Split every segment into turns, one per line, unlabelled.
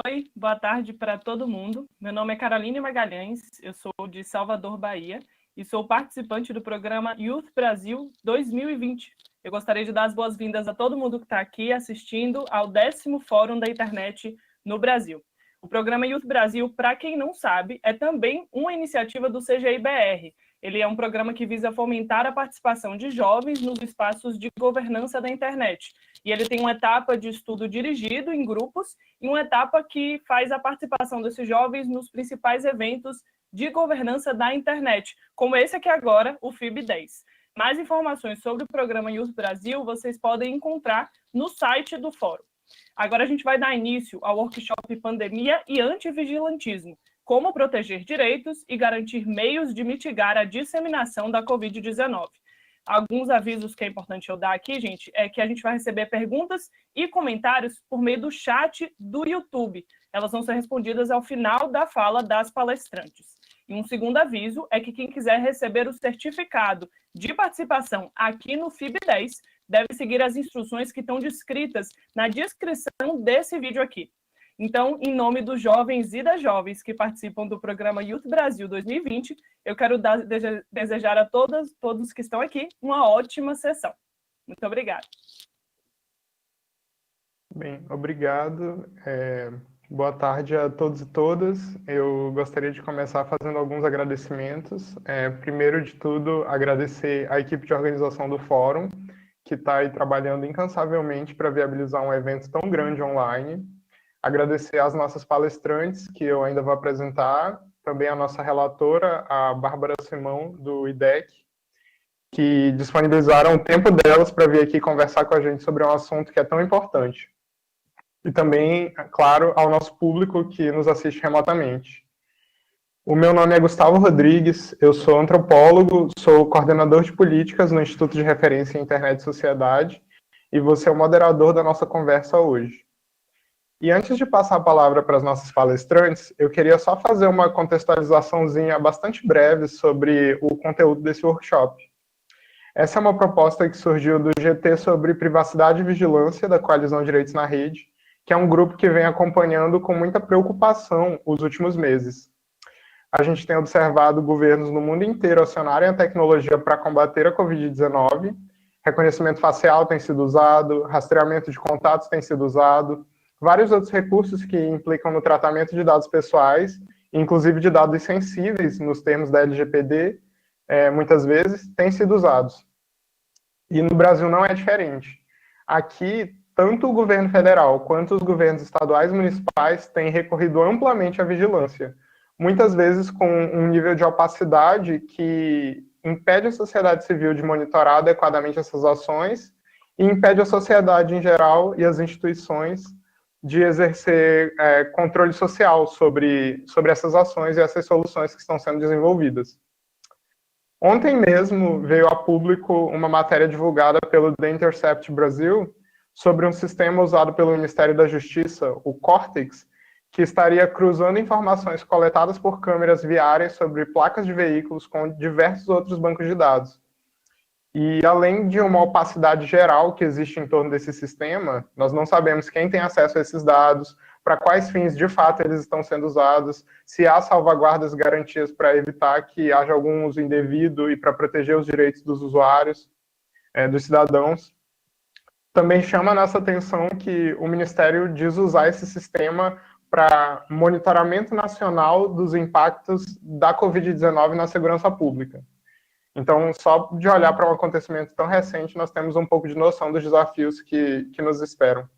Oi, boa tarde para todo mundo. Meu nome é Caroline Magalhães, eu sou de Salvador, Bahia, e sou participante do programa Youth Brasil 2020. Eu gostaria de dar as boas-vindas a todo mundo que está aqui assistindo ao 10º Fórum da Internet no Brasil. O programa Youth Brasil, para quem não sabe, é também uma iniciativa do CGI-BR. Ele é um programa que visa fomentar a participação de jovens nos espaços de governança da internet. E ele tem uma etapa de estudo dirigido em grupos e uma etapa que faz a participação desses jovens nos principais eventos de governança da internet, como esse aqui agora, o FIB 10. Mais informações sobre o programa Youth Brasil vocês podem encontrar no site do fórum. Agora a gente vai dar início ao workshop Pandemia e Antivigilantismo, como proteger direitos e garantir meios de mitigar a disseminação da Covid-19. Alguns avisos que é importante eu dar aqui, gente, é que a gente vai receber perguntas e comentários por meio do chat do YouTube. Elas vão ser respondidas ao final da fala das palestrantes. E um segundo aviso é que quem quiser receber o certificado de participação aqui no FIB 10 deve seguir as instruções que estão descritas na descrição desse vídeo aqui. Então, em nome dos jovens e das jovens que participam do programa Youth Brasil 2020, eu quero desejar a todos que estão aqui uma ótima sessão. Muito obrigada.
Bem, obrigado. Boa tarde a todos e todas. Eu gostaria de começar fazendo alguns agradecimentos. Primeiro de tudo, agradecer à equipe de organização do Fórum, que está aí trabalhando incansavelmente para viabilizar um evento tão grande online. Agradecer às nossas palestrantes, que eu ainda vou apresentar, também a nossa relatora, a Bárbara Simão, do IDEC, que disponibilizaram o tempo delas para vir aqui conversar com a gente sobre um assunto que é tão importante. E também, claro, ao nosso público que nos assiste remotamente. O meu nome é Gustavo Rodrigues, eu sou antropólogo, sou coordenador de políticas no Instituto de Referência em Internet e Sociedade, e vou ser o moderador da nossa conversa hoje. E antes de passar a palavra para as nossas palestrantes, eu queria só fazer uma contextualizaçãozinha bastante breve sobre o conteúdo desse workshop. Essa é uma proposta que surgiu do GT sobre Privacidade e Vigilância da Coalizão Direitos na Rede, que é um grupo que vem acompanhando com muita preocupação os últimos meses. A gente tem observado governos no mundo inteiro acionarem a tecnologia para combater a Covid-19, reconhecimento facial tem sido usado, rastreamento de contatos tem sido usado, vários outros recursos que implicam no tratamento de dados pessoais, inclusive de dados sensíveis, nos termos da LGPD, muitas vezes, têm sido usados. E no Brasil não é diferente. Aqui, tanto o governo federal quanto os governos estaduais e municipais têm recorrido amplamente à vigilância, muitas vezes com um nível de opacidade que impede a sociedade civil de monitorar adequadamente essas ações e impede a sociedade em geral e as instituições de exercer controle social sobre essas ações e essas soluções que estão sendo desenvolvidas. Ontem mesmo veio a público uma matéria divulgada pelo The Intercept Brasil sobre um sistema usado pelo Ministério da Justiça, o Cortex, que estaria cruzando informações coletadas por câmeras viárias sobre placas de veículos com diversos outros bancos de dados. E além de uma opacidade geral que existe em torno desse sistema, nós não sabemos quem tem acesso a esses dados, para quais fins de fato eles estão sendo usados, se há salvaguardas e garantias para evitar que haja algum uso indevido e para proteger os direitos dos usuários, dos cidadãos. Também chama a nossa atenção que o Ministério diz usar esse sistema para monitoramento nacional dos impactos da Covid-19 na segurança pública. Então, só de olhar para um acontecimento tão recente, nós temos um pouco de noção dos desafios que nos esperam.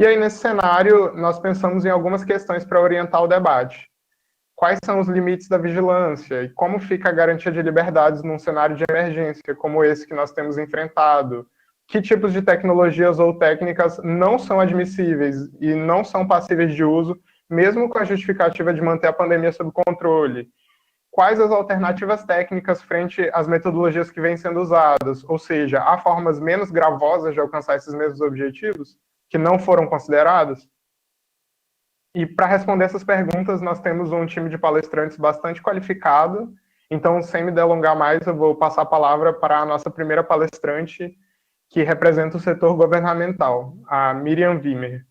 E aí, nesse cenário, nós pensamos em algumas questões para orientar o debate. Quais são os limites da vigilância e como fica a garantia de liberdades num cenário de emergência como esse que nós temos enfrentado? Que tipos de tecnologias ou técnicas não são admissíveis e não são passíveis de uso, mesmo com a justificativa de manter a pandemia sob controle? Quais as alternativas técnicas frente às metodologias que vêm sendo usadas? Ou seja, há formas menos gravosas de alcançar esses mesmos objetivos que não foram consideradas? E para responder essas perguntas, nós temos um time de palestrantes bastante qualificado. Então, sem me delongar mais, eu vou passar a palavra para a nossa primeira palestrante, que representa o setor governamental, a Miriam Wimmer.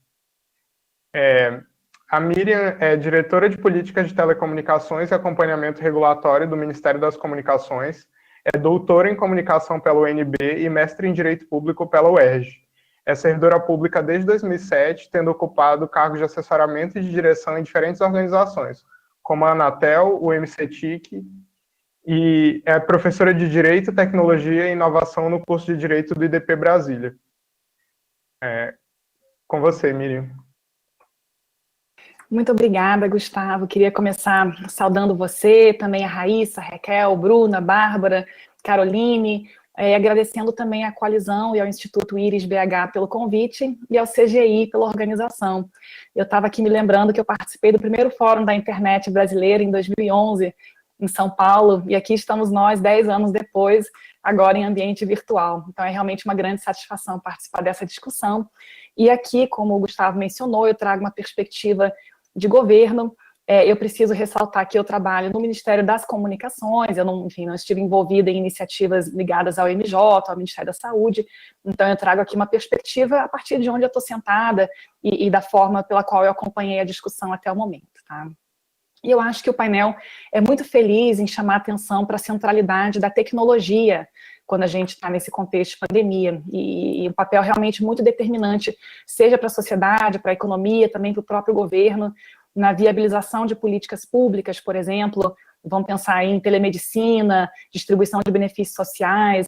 A Miriam é diretora de Políticas de Telecomunicações e Acompanhamento Regulatório do Ministério das Comunicações, é doutora em Comunicação pela UNB e mestre em Direito Público pela UERJ. É servidora pública desde 2007, tendo ocupado cargos de assessoramento e de direção em diferentes organizações, como a Anatel, o MCTIC, e é professora de Direito, Tecnologia e Inovação no curso de Direito do IDP Brasília. Com você, Miriam.
Muito obrigada, Gustavo. Queria começar saudando você, também a Raíssa, a Raquel, Bruna, Bárbara, Caroline, agradecendo também à Coalizão e ao Instituto Íris BH pelo convite e ao CGI pela organização. Eu estava aqui me lembrando que eu participei do primeiro Fórum da Internet Brasileira em 2011, em São Paulo, e aqui estamos nós, 10 anos depois, agora em ambiente virtual. Então é realmente uma grande satisfação participar dessa discussão. E aqui, como o Gustavo mencionou, eu trago uma perspectiva de governo. Eu preciso ressaltar que eu trabalho no Ministério das Comunicações, eu não estive envolvida em iniciativas ligadas ao MJ, ao Ministério da Saúde, então eu trago aqui uma perspectiva a partir de onde eu estou sentada e da forma pela qual eu acompanhei a discussão até o momento, tá? E eu acho que o painel é muito feliz em chamar atenção para a centralidade da tecnologia quando a gente está nesse contexto de pandemia, e um papel realmente muito determinante, seja para a sociedade, para a economia, também para o próprio governo, na viabilização de políticas públicas, por exemplo, vamos pensar em telemedicina, distribuição de benefícios sociais,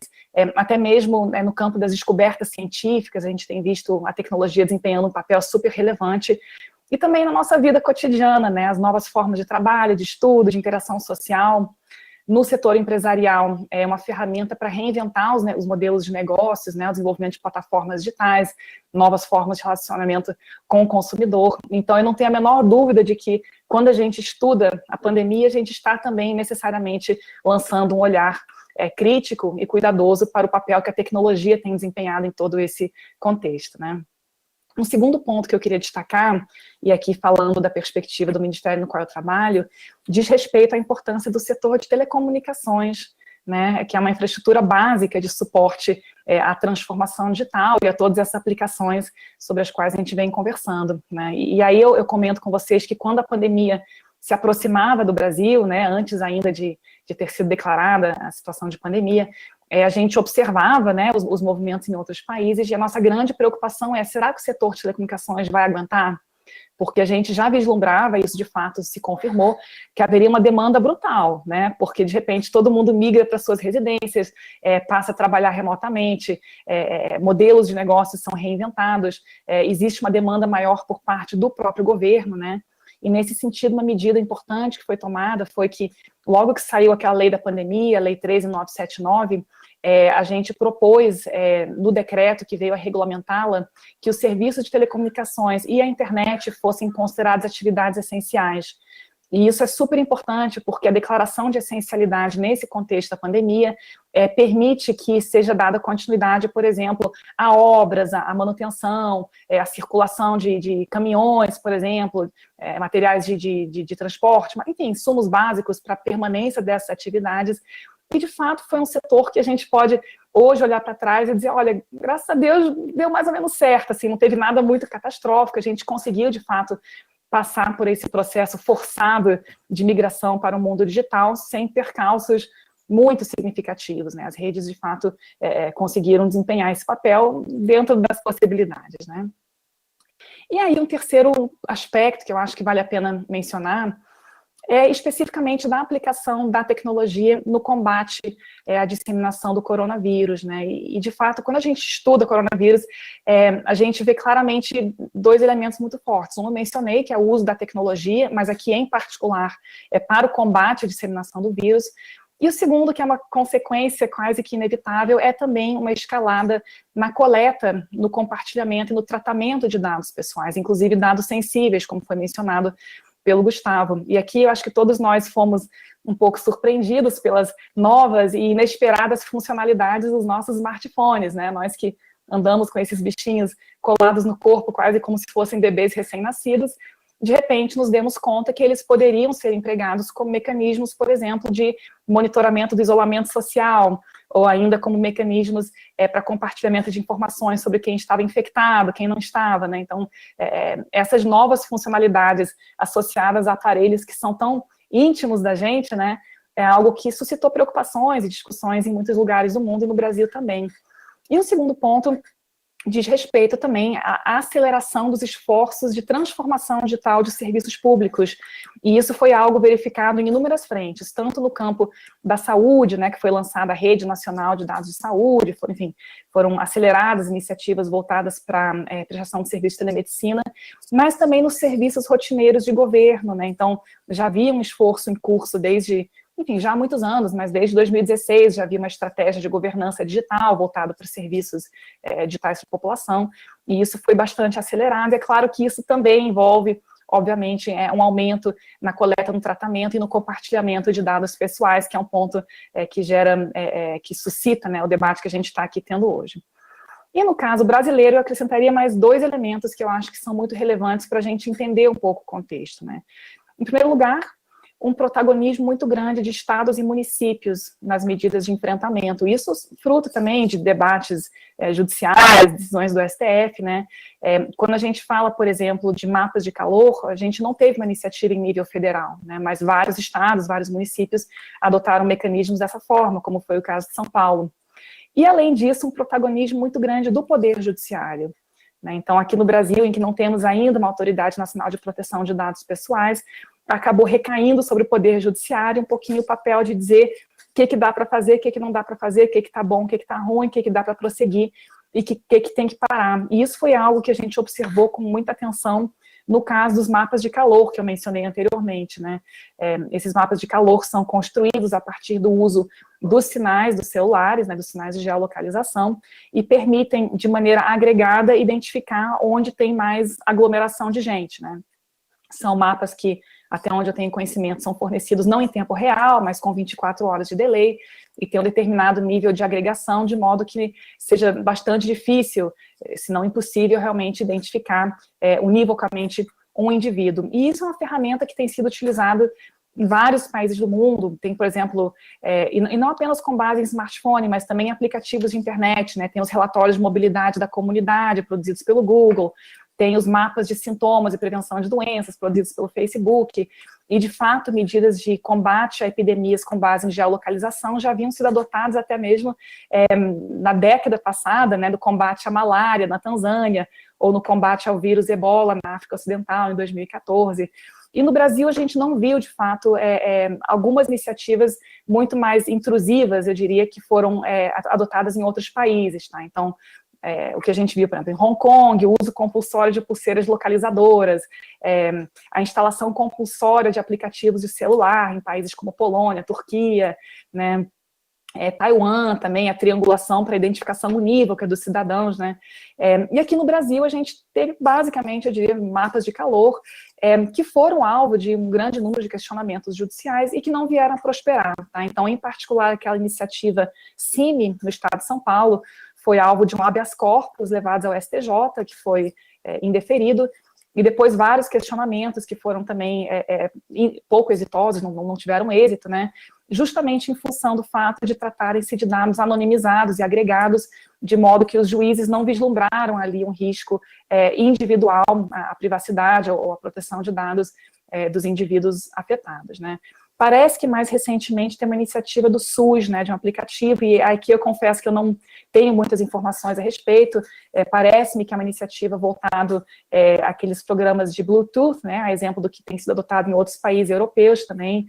até mesmo no campo das descobertas científicas, a gente tem visto a tecnologia desempenhando um papel super relevante, e também na nossa vida cotidiana, né, as novas formas de trabalho, de estudo, de interação social. No setor empresarial, é uma ferramenta para reinventar os modelos de negócios, né, o desenvolvimento de plataformas digitais, novas formas de relacionamento com o consumidor. Então, eu não tenho a menor dúvida de que, quando a gente estuda a pandemia, a gente está também necessariamente lançando um olhar crítico e cuidadoso para o papel que a tecnologia tem desempenhado em todo esse contexto, né. Um segundo ponto que eu queria destacar, e aqui falando da perspectiva do Ministério no qual eu trabalho, diz respeito à importância do setor de telecomunicações, né, que é uma infraestrutura básica de suporte à transformação digital e a todas essas aplicações sobre as quais a gente vem conversando, né. E aí eu comento com vocês que quando a pandemia se aproximava do Brasil, né, antes ainda de ter sido declarada a situação de pandemia, a gente observava, né, os movimentos em outros países, e a nossa grande preocupação é, será que o setor de telecomunicações vai aguentar? Porque a gente já vislumbrava, isso de fato se confirmou, que haveria uma demanda brutal, né, porque de repente todo mundo migra para suas residências, passa a trabalhar remotamente, modelos de negócios são reinventados, existe uma demanda maior por parte do próprio governo, né. E nesse sentido, uma medida importante que foi tomada foi que, logo que saiu aquela lei da pandemia, a Lei 13.979, a gente propôs, no decreto que veio a regulamentá-la, que os serviços de telecomunicações e a internet fossem considerados atividades essenciais. E isso é super importante, porque a declaração de essencialidade nesse contexto da pandemia permite que seja dada continuidade, por exemplo, a obras, a manutenção, a circulação de caminhões, por exemplo, materiais de transporte, enfim, insumos básicos para a permanência dessas atividades. E, de fato, foi um setor que a gente pode hoje olhar para trás e dizer, olha, graças a Deus deu mais ou menos certo, assim, não teve nada muito catastrófico, a gente conseguiu, de fato, passar por esse processo forçado de migração para o mundo digital sem percalços muito significativos, né? As redes, de fato, conseguiram desempenhar esse papel dentro das possibilidades, né? E aí, um terceiro aspecto que eu acho que vale a pena mencionar é especificamente da aplicação da tecnologia no combate à disseminação do coronavírus, né? E, de fato, quando a gente estuda coronavírus, a gente vê claramente dois elementos muito fortes. Um eu mencionei, que é o uso da tecnologia, mas aqui, em particular, para o combate à disseminação do vírus. E o segundo, que é uma consequência quase que inevitável, é também uma escalada na coleta, no compartilhamento e no tratamento de dados pessoais, inclusive dados sensíveis, como foi mencionado pelo Gustavo. E aqui eu acho que todos nós fomos um pouco surpreendidos pelas novas e inesperadas funcionalidades dos nossos smartphones, né? Nós que andamos com esses bichinhos colados no corpo, quase como se fossem bebês recém-nascidos, de repente nos demos conta que eles poderiam ser empregados como mecanismos, por exemplo, de monitoramento do isolamento social, ou ainda como mecanismos para compartilhamento de informações sobre quem estava infectado, quem não estava, né? Então, essas novas funcionalidades associadas a aparelhos que são tão íntimos da gente, né, é algo que suscitou preocupações e discussões em muitos lugares do mundo e no Brasil também. E o segundo ponto diz respeito também à aceleração dos esforços de transformação digital de serviços públicos. E isso foi algo verificado em inúmeras frentes, tanto no campo da saúde, né, que foi lançada a Rede Nacional de Dados de Saúde, foram aceleradas iniciativas voltadas para a prestação de serviços de telemedicina, mas também nos serviços rotineiros de governo, né? Então, já havia um esforço em curso desde, enfim, já há muitos anos, mas desde 2016 já havia uma estratégia de governança digital voltada para os serviços digitais de população, e isso foi bastante acelerado. É claro que isso também envolve, obviamente, um aumento na coleta, no tratamento e no compartilhamento de dados pessoais, que é um ponto que suscita, né, o debate que a gente está aqui tendo hoje. E no caso brasileiro, eu acrescentaria mais 2 elementos que eu acho que são muito relevantes para a gente entender um pouco o contexto, né? Em primeiro lugar, um protagonismo muito grande de estados e municípios nas medidas de enfrentamento. Isso fruto também de debates judiciais, decisões do STF, né? Quando a gente fala, por exemplo, de mapas de calor, a gente não teve uma iniciativa em nível federal, né? Mas vários estados, vários municípios adotaram mecanismos dessa forma, como foi o caso de São Paulo. E, além disso, um protagonismo muito grande do Poder Judiciário, né? Então, aqui no Brasil, em que não temos ainda uma Autoridade Nacional de Proteção de Dados Pessoais, acabou recaindo sobre o Poder Judiciário um pouquinho o papel de dizer o que dá para fazer, o que não dá para fazer, o que está bom, o que está ruim, o que dá para prosseguir e o que tem que parar. E isso foi algo que a gente observou com muita atenção no caso dos mapas de calor, que eu mencionei anteriormente, né? Esses mapas de calor são construídos a partir do uso dos sinais dos celulares, né, dos sinais de geolocalização, e permitem, de maneira agregada, identificar onde tem mais aglomeração de gente, né? São mapas que, até onde eu tenho conhecimento, são fornecidos não em tempo real, mas com 24 horas de delay, e tem um determinado nível de agregação, de modo que seja bastante difícil, se não impossível, realmente identificar univocamente um indivíduo. E isso é uma ferramenta que tem sido utilizada em vários países do mundo. Tem, por exemplo, e não apenas com base em smartphone, mas também em aplicativos de internet, né? Tem os relatórios de mobilidade da comunidade, produzidos pelo Google, tem os mapas de sintomas e prevenção de doenças, produzidos pelo Facebook, e, de fato, medidas de combate a epidemias com base em geolocalização já haviam sido adotadas até mesmo na década passada, né, do combate à malária na Tanzânia, ou no combate ao vírus Ebola na África Ocidental, em 2014. E no Brasil a gente não viu, de fato, algumas iniciativas muito mais intrusivas, eu diria, que foram adotadas em outros países, tá? Então, o que a gente viu, por exemplo, em Hong Kong, o uso compulsório de pulseiras localizadoras, a instalação compulsória de aplicativos de celular em países como Polônia, Turquia, né? Taiwan também, a triangulação para identificação unívoca dos cidadãos, né? E aqui no Brasil a gente teve basicamente, eu diria, mapas de calor que foram alvo de um grande número de questionamentos judiciais e que não vieram a prosperar, tá? Então, em particular, aquela iniciativa CIMI, no estado de São Paulo, foi alvo de um habeas corpus levados ao STJ, que foi indeferido, e depois vários questionamentos que foram também pouco exitosos, não tiveram êxito, né? Justamente em função do fato de tratarem-se de dados anonimizados e agregados, de modo que os juízes não vislumbraram ali um risco individual à privacidade ou à proteção de dados dos indivíduos afetados, né? Parece que mais recentemente tem uma iniciativa do SUS, né, de um aplicativo, e aqui eu confesso que eu não tenho muitas informações a respeito, parece-me que é uma iniciativa voltada àqueles programas de Bluetooth, né, a exemplo do que tem sido adotado em outros países europeus também,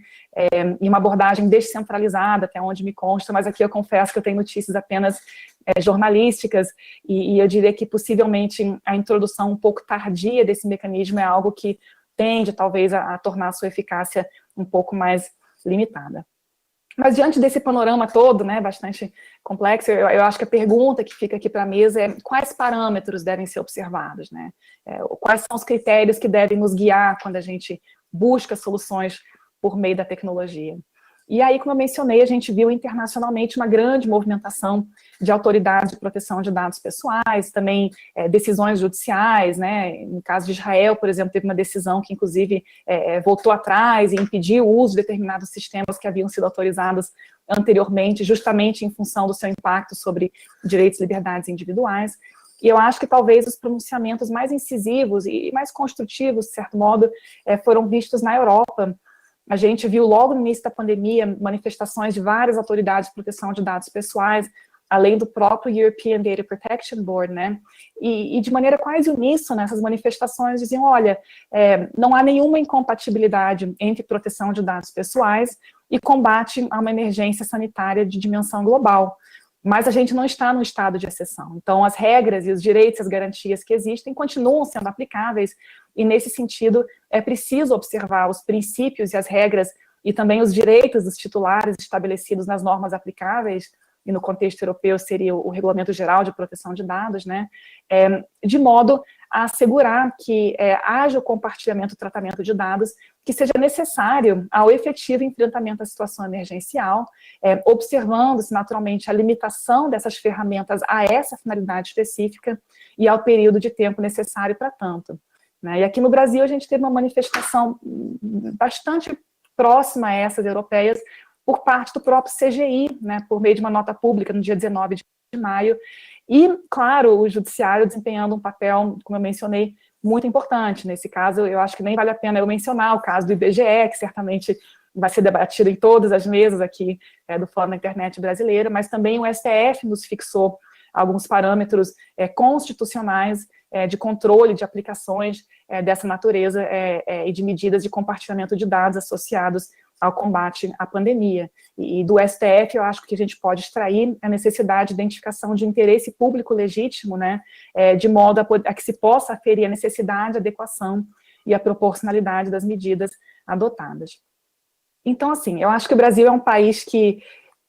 e uma abordagem descentralizada, até onde me consta, mas aqui eu confesso que eu tenho notícias apenas jornalísticas, e eu diria que possivelmente a introdução um pouco tardia desse mecanismo é algo que tende, talvez, a tornar a sua eficácia um pouco mais limitada. Mas, diante desse panorama todo, né, bastante complexo, eu acho que a pergunta que fica aqui para a mesa é quais parâmetros devem ser observados, né? Quais são os critérios que devem nos guiar quando a gente busca soluções por meio da tecnologia. E aí, como eu mencionei, a gente viu internacionalmente uma grande movimentação de autoridades de proteção de dados pessoais, também decisões judiciais, né? No caso de Israel, por exemplo, teve uma decisão que, inclusive, voltou atrás e impediu o uso de determinados sistemas que haviam sido autorizados anteriormente, justamente em função do seu impacto sobre direitos e liberdades individuais. E eu acho que talvez os pronunciamentos mais incisivos e mais construtivos, de certo modo, foram vistos na Europa. A gente viu logo no início da pandemia manifestações de várias autoridades de proteção de dados pessoais, além do próprio European Data Protection Board, né? E de maneira quase uníssona, essas manifestações diziam, olha, não há nenhuma incompatibilidade entre proteção de dados pessoais e combate a uma emergência sanitária de dimensão global. Mas a gente não está num estado de exceção. Então, as regras e os direitos e as garantias que existem continuam sendo aplicáveis, e, nesse sentido, é preciso observar os princípios e as regras e também os direitos dos titulares estabelecidos nas normas aplicáveis, e no contexto europeu seria o Regulamento Geral de Proteção de Dados, né, de modo a assegurar que haja o compartilhamento e tratamento de dados que seja necessário ao efetivo enfrentamento da situação emergencial, observando-se naturalmente a limitação dessas ferramentas a essa finalidade específica e ao período de tempo necessário para tanto. Né? E aqui no Brasil a gente teve uma manifestação bastante próxima a essas europeias por parte do próprio CGI, né, por meio de uma nota pública no dia 19 de maio, e, claro, o judiciário desempenhando um papel, como eu mencionei, muito importante. Nesse caso, eu acho que nem vale a pena eu mencionar o caso do IBGE, que certamente vai ser debatido em todas as mesas aqui do Fórum da Internet Brasileira, mas também o STF nos fixou alguns parâmetros constitucionais de controle de aplicações dessa natureza e de medidas de compartilhamento de dados associados ao combate à pandemia. E do STF, eu acho que a gente pode extrair a necessidade de identificação de interesse público legítimo, né, de modo a que se possa aferir a necessidade, a adequação e a proporcionalidade das medidas adotadas. Então, assim, eu acho que o Brasil é um país que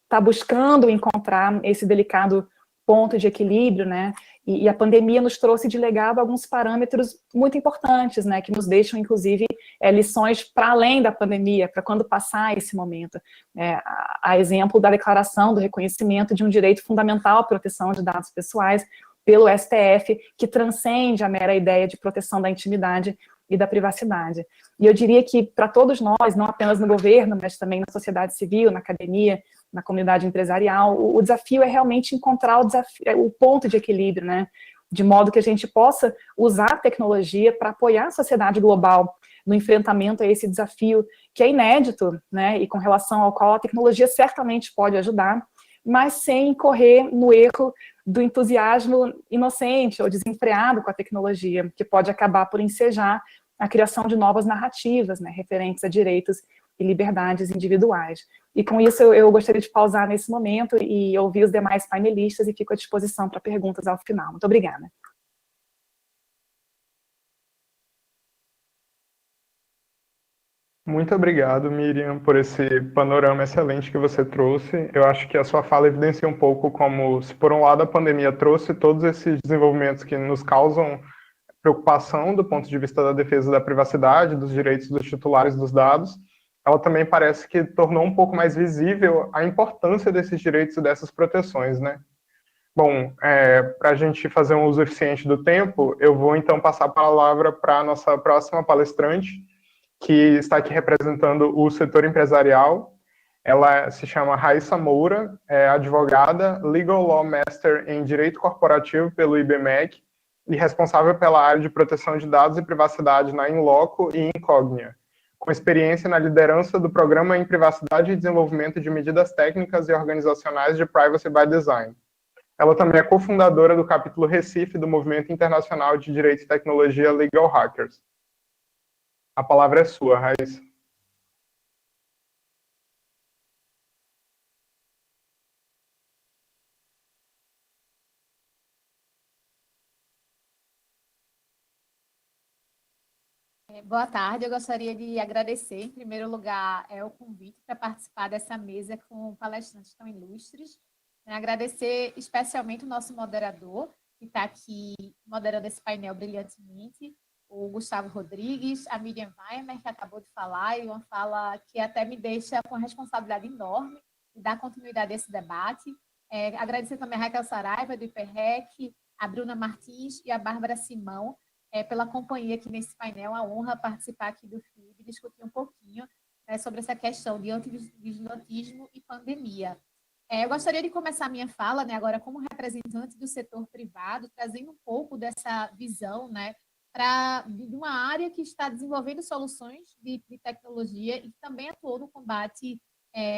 está buscando encontrar esse delicado ponto de equilíbrio, né, e a pandemia nos trouxe de legado alguns parâmetros muito importantes, né, que nos deixam, inclusive, lições para além da pandemia, para quando passar esse momento. A exemplo da declaração do reconhecimento de um direito fundamental à proteção de dados pessoais pelo STF, que transcende a mera ideia de proteção da intimidade e da privacidade. E eu diria que, para todos nós, não apenas no governo, mas também na sociedade civil, na academia, na comunidade empresarial, o desafio é realmente encontrar o ponto de equilíbrio, né? De modo que a gente possa usar a tecnologia para apoiar a sociedade global no enfrentamento a esse desafio que é inédito, né? E com relação ao qual a tecnologia certamente pode ajudar, mas sem incorrer no erro do entusiasmo inocente ou desenfreado com a tecnologia, que pode acabar por ensejar a criação de novas narrativas, né, referentes a direitos e liberdades individuais. E com isso eu gostaria de pausar nesse momento e ouvir os demais painelistas e fico à disposição para perguntas ao final. Muito obrigada.
Muito obrigado, Miriam, por esse panorama excelente que você trouxe. Eu acho que a sua fala evidencia um pouco como, se por um lado a pandemia trouxe todos esses desenvolvimentos que nos causam preocupação do ponto de vista da defesa da privacidade, dos direitos dos titulares dos dados, ela também parece que tornou um pouco mais visível a importância desses direitos e dessas proteções, né? Bom, para a gente fazer um uso eficiente do tempo, eu vou então passar a palavra para a nossa próxima palestrante, que está aqui representando o setor empresarial. Ela se chama Raíssa Moura, é advogada, Legal Law Master em Direito Corporativo pelo IBMEC e responsável pela área de proteção de dados e privacidade na Inloco e Incognia, com experiência na liderança do Programa em Privacidade e Desenvolvimento de Medidas Técnicas e Organizacionais de Privacy by Design. Ela também é cofundadora do capítulo Recife do Movimento Internacional de Direito e Tecnologia Legal Hackers. A palavra é sua, Raíssa.
Boa tarde, eu gostaria de agradecer, em primeiro lugar, o convite para participar dessa mesa com palestrantes tão ilustres. Agradecer especialmente o nosso moderador, que está aqui moderando esse painel brilhantemente, o Gustavo Rodrigues, a Miriam Weimer, que acabou de falar, e uma fala que até me deixa com a responsabilidade enorme de dar continuidade a esse debate. Agradecer também a Raquel Saraiva, do IPREC, a Bruna Martins e a Bárbara Simão, pela companhia aqui nesse painel. A honra participar aqui do FIB e discutir um pouquinho sobre essa questão de antivigilantismo e pandemia. Eu gostaria de começar a minha fala, né, agora como representante do setor privado, trazendo um pouco dessa visão, né, de uma área que está desenvolvendo soluções de tecnologia e que também atuou no combate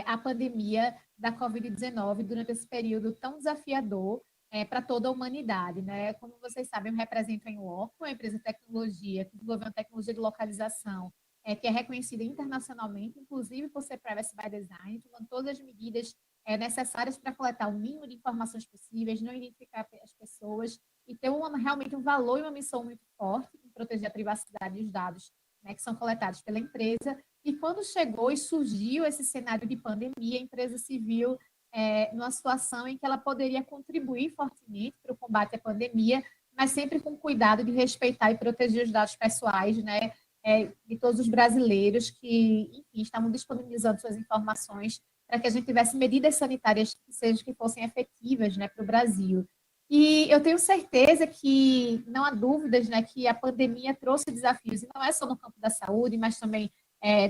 à pandemia da Covid-19 durante esse período tão desafiador para toda a humanidade, né? Como vocês sabem, eu represento a Inloco, uma empresa de tecnologia que desenvolveu uma tecnologia de localização que é reconhecida internacionalmente, inclusive por ser Privacy by Design, tomando todas as medidas necessárias para coletar o mínimo de informações possíveis, não identificar as pessoas e ter realmente um valor e uma missão muito forte em proteger a privacidade e os dados, né, que são coletados pela empresa. E quando chegou e surgiu esse cenário de pandemia, a empresa se viu numa situação em que ela poderia contribuir fortemente para o combate à pandemia, mas sempre com cuidado de respeitar e proteger os dados pessoais, né, de todos os brasileiros que, enfim, estavam disponibilizando suas informações para que a gente tivesse medidas sanitárias que fossem efetivas, né, para o Brasil. E eu tenho certeza que não há dúvidas, né, que a pandemia trouxe desafios, e não é só no campo da saúde, mas também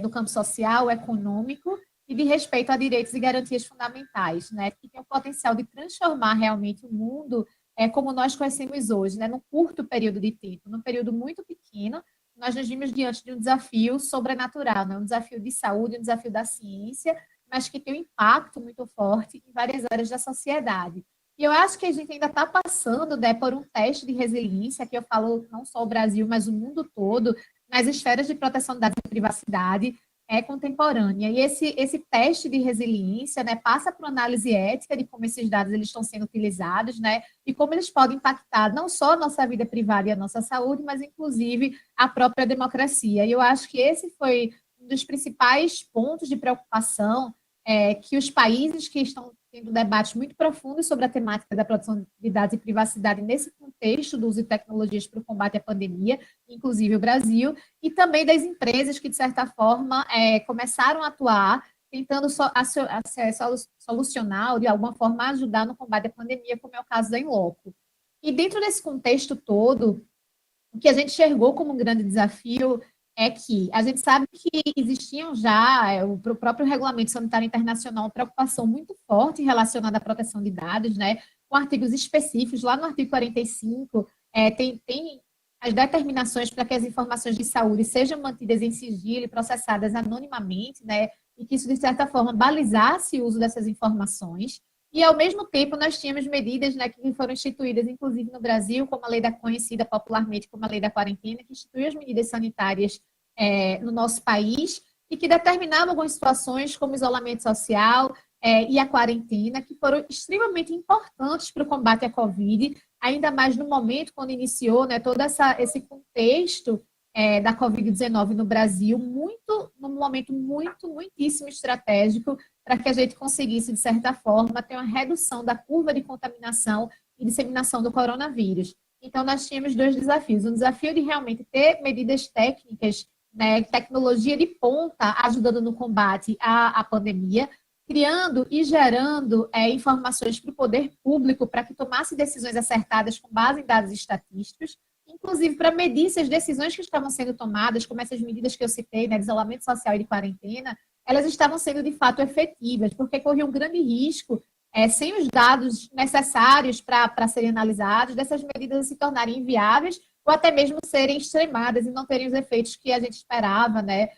no campo social, econômico e de respeito a direitos e garantias fundamentais, né, que tem o potencial de transformar realmente o mundo como nós conhecemos hoje, né, num curto período de tempo, num período muito pequeno. Nós nos vimos diante de um desafio sobrenatural, né, um desafio de saúde, um desafio da ciência, mas que tem um impacto muito forte em várias áreas da sociedade. E eu acho que a gente ainda está passando, né, por um teste de resiliência, que eu falo não só o Brasil, mas o mundo todo, nas esferas de proteção de dados e privacidade contemporânea. E esse teste de resiliência, né, passa por análise ética de como esses dados eles estão sendo utilizados, né, e como eles podem impactar não só a nossa vida privada e a nossa saúde, mas inclusive a própria democracia. E eu acho que esse foi um dos principais pontos de preocupação que os países que estão tendo debates muito profundos sobre a temática da proteção de dados e privacidade nesse contexto do uso de tecnologias para o combate à pandemia, inclusive o Brasil, e também das empresas que, de certa forma, começaram a atuar tentando solucionar ou, de alguma forma, ajudar no combate à pandemia, como é o caso da Inloco. E dentro desse contexto todo, o que a gente enxergou como um grande desafio é que a gente sabe que existiam já, o próprio Regulamento Sanitário Internacional, uma preocupação muito forte relacionada à proteção de dados, né, com artigos específicos. Lá no artigo 45, tem as determinações para que as informações de saúde sejam mantidas em sigilo e processadas anonimamente, né, e que isso, de certa forma, balizasse o uso dessas informações. E, ao mesmo tempo, nós tínhamos medidas, né, que foram instituídas, inclusive no Brasil, como a lei conhecida popularmente como a lei da quarentena, que instituiu as medidas sanitárias no nosso país e que determinavam algumas situações, como isolamento social e a quarentena, que foram extremamente importantes para o combate à Covid, ainda mais no momento quando iniciou, né, todo esse contexto da Covid-19 no Brasil, num momento muitíssimo estratégico para que a gente conseguisse, de certa forma, ter uma redução da curva de contaminação e disseminação do coronavírus. Então, nós tínhamos dois desafios. Um desafio de realmente ter medidas técnicas, né, tecnologia de ponta, ajudando no combate à pandemia, criando e gerando informações para o poder público para que tomasse decisões acertadas com base em dados estatísticos, inclusive para medir se as decisões que estavam sendo tomadas, como essas medidas que eu citei, né, de isolamento social e de quarentena, elas estavam sendo de fato efetivas, porque corria um grande risco, sem os dados necessários para serem analisados, dessas medidas se tornarem inviáveis ou até mesmo serem extremadas e não terem os efeitos que a gente esperava, né,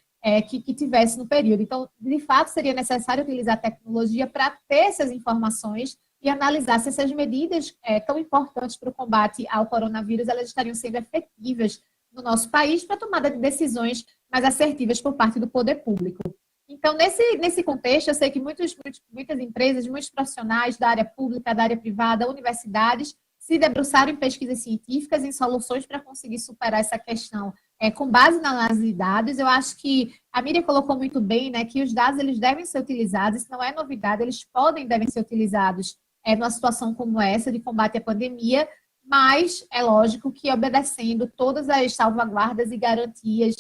que tivesse no período. Então, de fato, seria necessário utilizar a tecnologia para ter essas informações e analisar se essas medidas tão importantes para o combate ao coronavírus, elas estariam sendo efetivas no nosso país para a tomada de decisões mais assertivas por parte do poder público. Então, nesse contexto, eu sei que muitas empresas, muitos profissionais da área pública, da área privada, universidades, se debruçaram em pesquisas científicas, em soluções para conseguir superar essa questão com base na análise de dados. Eu acho que a Miriam colocou muito bem, né, que os dados eles devem ser utilizados, isso não é novidade, eles devem ser utilizados numa situação como essa, de combate à pandemia, mas é lógico que obedecendo todas as salvaguardas e garantias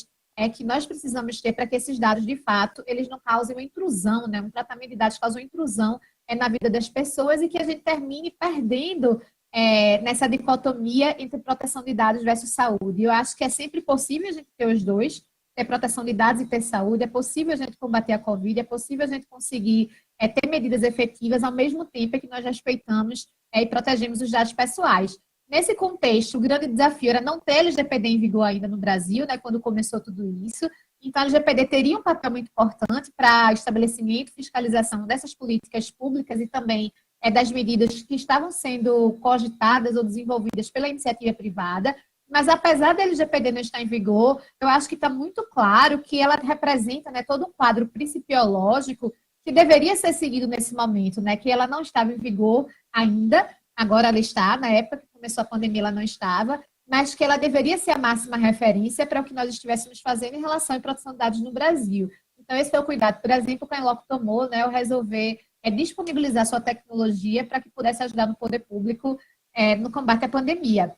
que nós precisamos ter para que esses dados, de fato, eles não causem uma intrusão, né? Um tratamento de dados causa uma intrusão na vida das pessoas e que a gente termine perdendo nessa dicotomia entre proteção de dados versus saúde. Eu acho que é sempre possível a gente ter os dois, ter proteção de dados e ter saúde, é possível a gente combater a Covid, é possível a gente conseguir ter medidas efetivas ao mesmo tempo que nós respeitamos e protegemos os dados pessoais. Nesse contexto, o grande desafio era não ter LGPD em vigor ainda no Brasil, né, quando começou tudo isso. Então, a LGPD teria um papel muito importante para estabelecimento e fiscalização dessas políticas públicas e também das medidas que estavam sendo cogitadas ou desenvolvidas pela iniciativa privada. Mas, apesar da LGPD não estar em vigor, eu acho que está muito claro que ela representa, né, todo um quadro principiológico que deveria ser seguido nesse momento, né, que ela não estava em vigor ainda, agora ela está, na época que começou a pandemia ela não estava, mas que ela deveria ser a máxima referência para o que nós estivéssemos fazendo em relação à proteção de dados no Brasil. Então, esse é o cuidado, por exemplo, que a Inloco tomou, né, ao resolver disponibilizar sua tecnologia para que pudesse ajudar no poder público no combate à pandemia.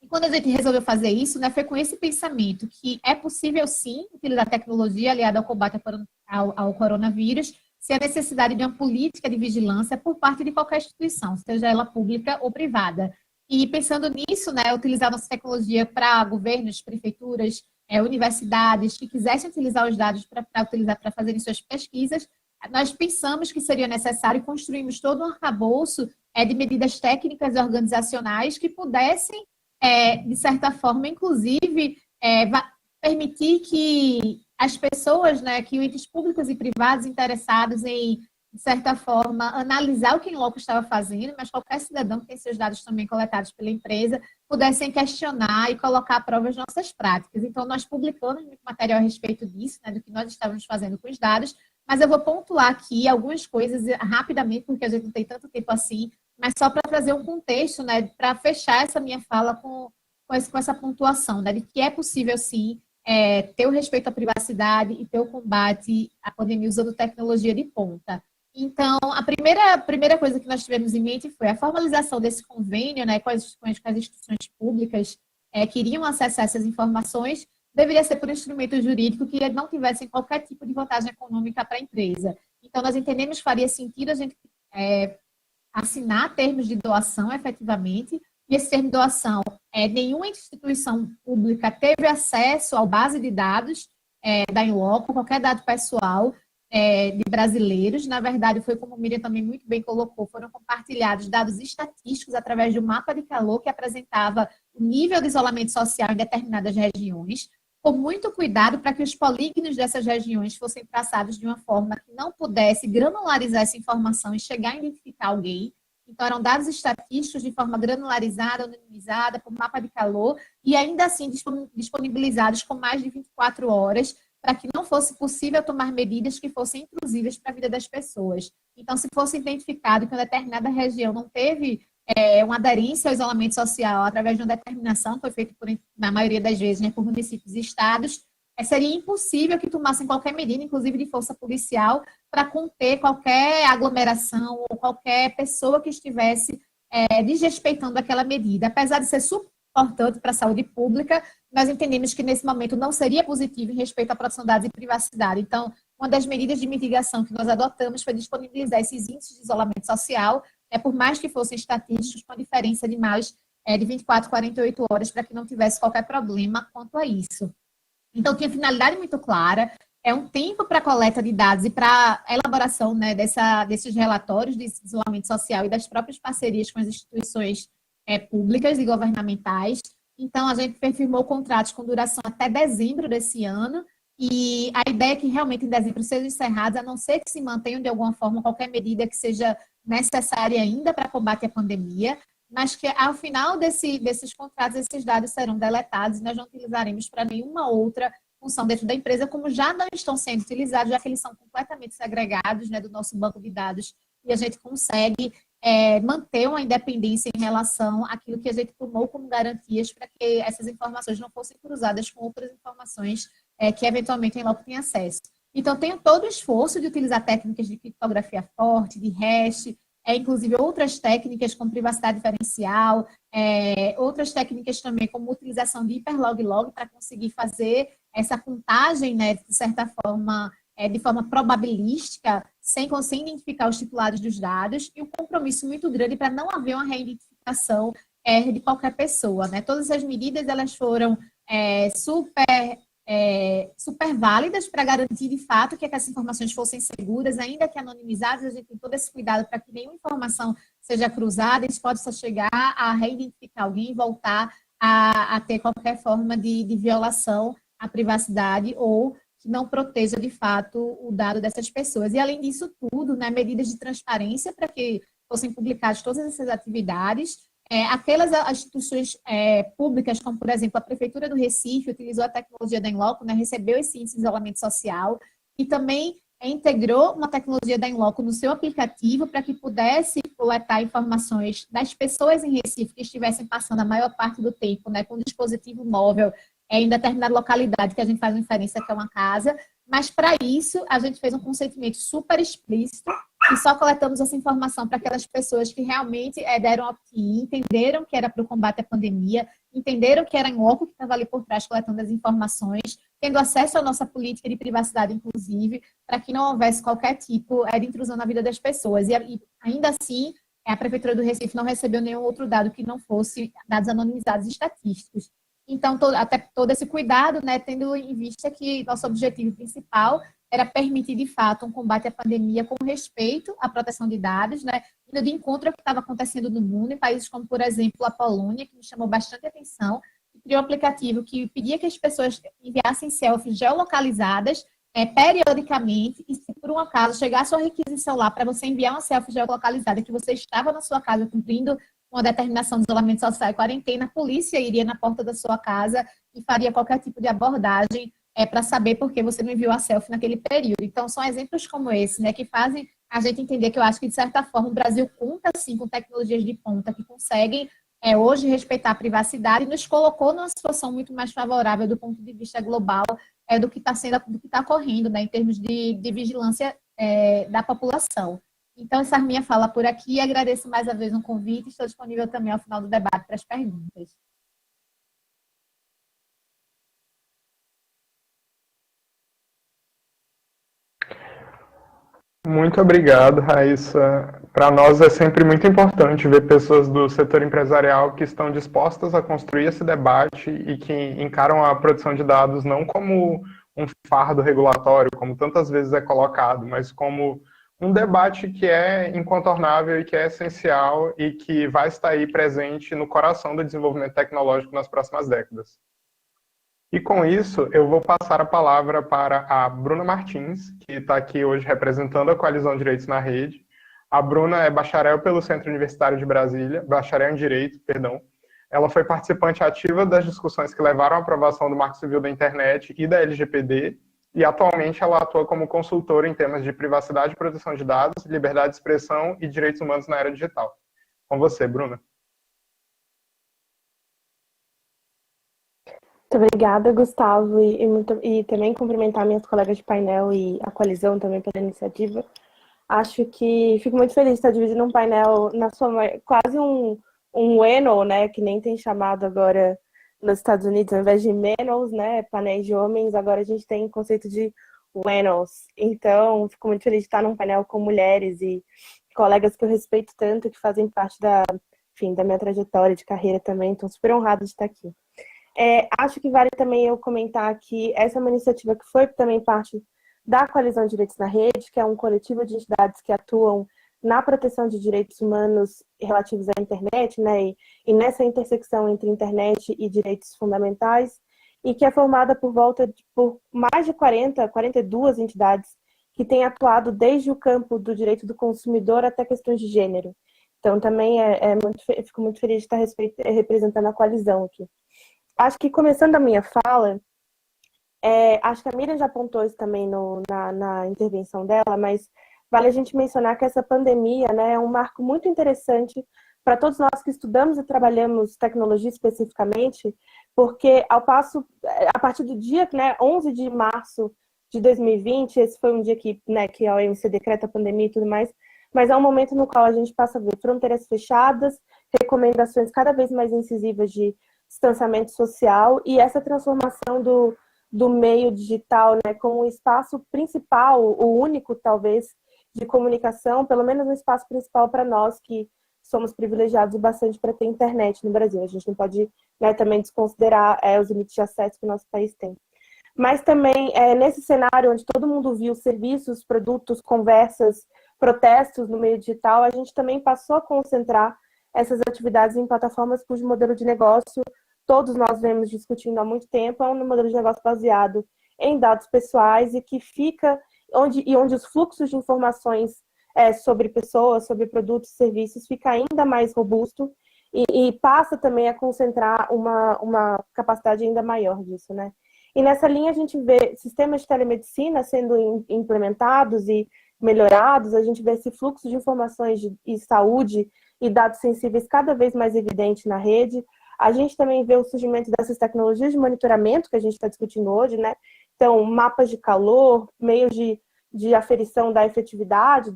E quando a gente resolveu fazer isso, né, foi com esse pensamento que é possível, sim, utilizar tecnologia aliada ao combate ao coronavírus, sem a necessidade de uma política de vigilância por parte de qualquer instituição, seja ela pública ou privada. E pensando nisso, né, utilizar nossa tecnologia para governos, prefeituras, universidades que quisessem utilizar os dados para fazerem suas pesquisas, nós pensamos que seria necessário e construímos todo um arcabouço de medidas técnicas e organizacionais que pudessem, de certa forma, inclusive, permitir que as pessoas, né, que entes públicos e privados interessados em, de certa forma, analisar o que a Inloco estava fazendo, mas qualquer cidadão que tem seus dados também coletados pela empresa, pudessem questionar e colocar à prova as nossas práticas. Então, nós publicamos muito material a respeito disso, né, do que nós estávamos fazendo com os dados, mas eu vou pontuar aqui algumas coisas rapidamente, porque a gente não tem tanto tempo assim, mas só para trazer um contexto, né, para fechar essa minha fala com essa pontuação, né, de que é possível, sim, ter o respeito à privacidade e ter o combate à pandemia usando tecnologia de ponta. Então, a primeira coisa que nós tivemos em mente foi a formalização desse convênio, né, com as instituições públicas que iriam acessar essas informações, deveria ser por um instrumento jurídico que não tivesse qualquer tipo de vantagem econômica para a empresa. Então, nós entendemos que faria sentido a gente assinar termos de doação, efetivamente, e esse termo de doação, nenhuma instituição pública teve acesso à base de dados da Inloco, qualquer dado pessoal de brasileiros. Na verdade, foi como o Miriam também muito bem colocou, foram compartilhados dados estatísticos através de um mapa de calor que apresentava o nível de isolamento social em determinadas regiões, com muito cuidado para que os polígonos dessas regiões fossem traçados de uma forma que não pudesse granularizar essa informação e chegar a identificar alguém. Então, eram dados estatísticos de forma granularizada, anonimizada, por mapa de calor, e ainda assim disponibilizados com mais de 24 horas, para que não fosse possível tomar medidas que fossem intrusivas para a vida das pessoas. Então, se fosse identificado que uma determinada região não teve uma aderência ao isolamento social através de uma determinação, foi feito, na maioria das vezes, né, por municípios e estados, seria impossível que tomassem qualquer medida, inclusive de força policial, para conter qualquer aglomeração ou qualquer pessoa que estivesse desrespeitando aquela medida. Apesar de ser super importante para a saúde pública, nós entendemos que nesse momento não seria positivo em respeito à proteção de dados e privacidade. Então, uma das medidas de mitigação que nós adotamos foi disponibilizar esses índices de isolamento social, por mais que fossem estatísticos, com a diferença de mais de 24 a 48 horas, para que não tivesse qualquer problema quanto a isso. Então, tinha finalidade muito clara, um tempo para a coleta de dados e para a elaboração, né, desses relatórios de isolamento social e das próprias parcerias com as instituições públicas e governamentais. Então, a gente firmou contratos com duração até dezembro desse ano, e a ideia é que realmente em dezembro sejam encerrados, a não ser que se mantenham de alguma forma qualquer medida que seja necessária ainda para combate à pandemia, mas que ao final desses contratos, esses dados serão deletados e nós não utilizaremos para nenhuma outra função dentro da empresa, como já não estão sendo utilizados, já que eles são completamente segregados, né, do nosso banco de dados, e a gente consegue manter uma independência em relação àquilo que a gente tomou como garantias para que essas informações não fossem cruzadas com outras informações que eventualmente a Inloco tem acesso. Então, tenho todo o esforço de utilizar técnicas de criptografia forte, de hash, inclusive outras técnicas como privacidade diferencial, outras técnicas também como utilização de hiperlog-log para conseguir fazer essa contagem, né, de certa forma, de forma probabilística, sem identificar os titulares dos dados, e um compromisso muito grande para não haver uma reidentificação de qualquer pessoa, né? Todas essas medidas, elas foram super válidas para garantir, de fato, que essas informações fossem seguras, ainda que anonimizadas. A gente tem todo esse cuidado para que nenhuma informação seja cruzada, isso pode só chegar a reidentificar alguém e voltar a ter qualquer forma de violação à privacidade ou que não proteja, de fato, o dado dessas pessoas. E, além disso tudo, né, medidas de transparência para que fossem publicadas todas essas atividades. Aquelas instituições públicas, como, por exemplo, a Prefeitura do Recife, utilizou a tecnologia da Inloco, né, recebeu esse índice de isolamento social e também integrou uma tecnologia da Inloco no seu aplicativo para que pudesse coletar informações das pessoas em Recife que estivessem passando a maior parte do tempo, né, com um dispositivo móvel em determinada localidade, que a gente faz referência que é uma casa, mas para isso a gente fez um consentimento super explícito e só coletamos essa informação para aquelas pessoas que realmente deram opt-in, entenderam que era para o combate à pandemia, entenderam que era em Inloco que estava ali por trás coletando as informações, tendo acesso à nossa política de privacidade, inclusive, para que não houvesse qualquer tipo de intrusão na vida das pessoas. E ainda assim, a Prefeitura do Recife não recebeu nenhum outro dado que não fosse dados anonimizados estatísticos. Então, até todo esse cuidado, né, tendo em vista que nosso objetivo principal era permitir, de fato, um combate à pandemia com respeito à proteção de dados, né, indo de encontro ao que estava acontecendo no mundo, em países como, por exemplo, a Polônia, que me chamou bastante atenção, que criou um aplicativo que pedia que as pessoas enviassem selfies geolocalizadas periodicamente, e se por um acaso chegasse uma requisição lá para você enviar uma selfie geolocalizada que você estava na sua casa cumprindo uma determinação de isolamento social e quarentena, a polícia iria na porta da sua casa e faria qualquer tipo de abordagem para saber por que você não enviou a selfie naquele período. Então, são exemplos como esse, né, que fazem a gente entender que eu acho que, de certa forma, o Brasil conta, sim, com tecnologias de ponta que conseguem hoje respeitar a privacidade e nos colocou numa situação muito mais favorável do ponto de vista global do que está ocorrendo, né, em termos de vigilância da população. Então, essa é a minha fala por aqui. Agradeço mais uma vez o convite. Estou disponível também ao final do debate para as perguntas.
Muito obrigado, Raíssa. Para nós é sempre muito importante ver pessoas do setor empresarial que estão dispostas a construir esse debate e que encaram a produção de dados não como um fardo regulatório, como tantas vezes é colocado, mas como um debate que é incontornável e que é essencial e que vai estar aí presente no coração do desenvolvimento tecnológico nas próximas décadas. E com isso, eu vou passar a palavra para a Bruna Martins, que está aqui hoje representando a Coalizão Direitos na Rede. A Bruna é bacharel pelo Centro Universitário de Brasília, bacharel em Direito, perdão. Ela foi participante ativa das discussões que levaram à aprovação do Marco Civil da Internet e da LGPD, e atualmente ela atua como consultora em temas de privacidade e proteção de dados, liberdade de expressão e direitos humanos na era digital. Com você, Bruna.
Muito obrigada, Gustavo, e também cumprimentar minhas colegas de painel e a coalizão também pela iniciativa. Acho que fico muito feliz de estar dividindo um painel na sua quase um WENO, né, que nem tem chamado agora nos Estados Unidos, ao invés de MENOs, né, painéis de homens, agora a gente tem o conceito de WENOs. Então, fico muito feliz de estar num painel com mulheres e colegas que eu respeito tanto, que fazem parte da minha trajetória de carreira também. Estou super honrada de estar aqui. Acho que vale também eu comentar que essa é uma iniciativa que foi também parte da Coalizão Direitos na Rede, que é um coletivo de entidades que atuam na proteção de direitos humanos relativos à internet, né, e nessa intersecção entre internet e direitos fundamentais, e que é formada por mais de 42 entidades que têm atuado desde o campo do direito do consumidor até questões de gênero. Então, também fico muito feliz de estar representando a coalizão aqui. Acho que, começando a minha fala, acho que a Miriam já apontou isso também na intervenção dela, mas vale a gente mencionar que essa pandemia, né, é um marco muito interessante para todos nós que estudamos e trabalhamos tecnologia especificamente, porque a partir do dia, né, 11 de março de 2020, esse foi um dia que a OMC decreta a pandemia e tudo mais, mas é um momento no qual a gente passa a ver fronteiras fechadas, recomendações cada vez mais incisivas de distanciamento social e essa transformação do meio digital, né, como o espaço principal, o único, talvez, de comunicação, pelo menos o espaço principal para nós que somos privilegiados bastante para ter internet no Brasil. A gente não pode, né, também desconsiderar os limites de acesso que o nosso país tem. Mas também, nesse cenário onde todo mundo viu serviços, produtos, conversas, protestos no meio digital, a gente também passou a concentrar essas atividades em plataformas cujo modelo de negócio todos nós vemos discutindo há muito tempo, é um modelo de negócio baseado em dados pessoais e que fica onde os fluxos de informações sobre pessoas, sobre produtos e serviços fica ainda mais robusto e passa também a concentrar uma capacidade ainda maior disso, né? E nessa linha a gente vê sistemas de telemedicina sendo implementados e melhorados, a gente vê esse fluxo de informações de saúde e dados sensíveis cada vez mais evidente na rede. A gente também vê o surgimento dessas tecnologias de monitoramento que a gente está discutindo hoje, né? Então, mapas de calor, meios de aferição da efetividade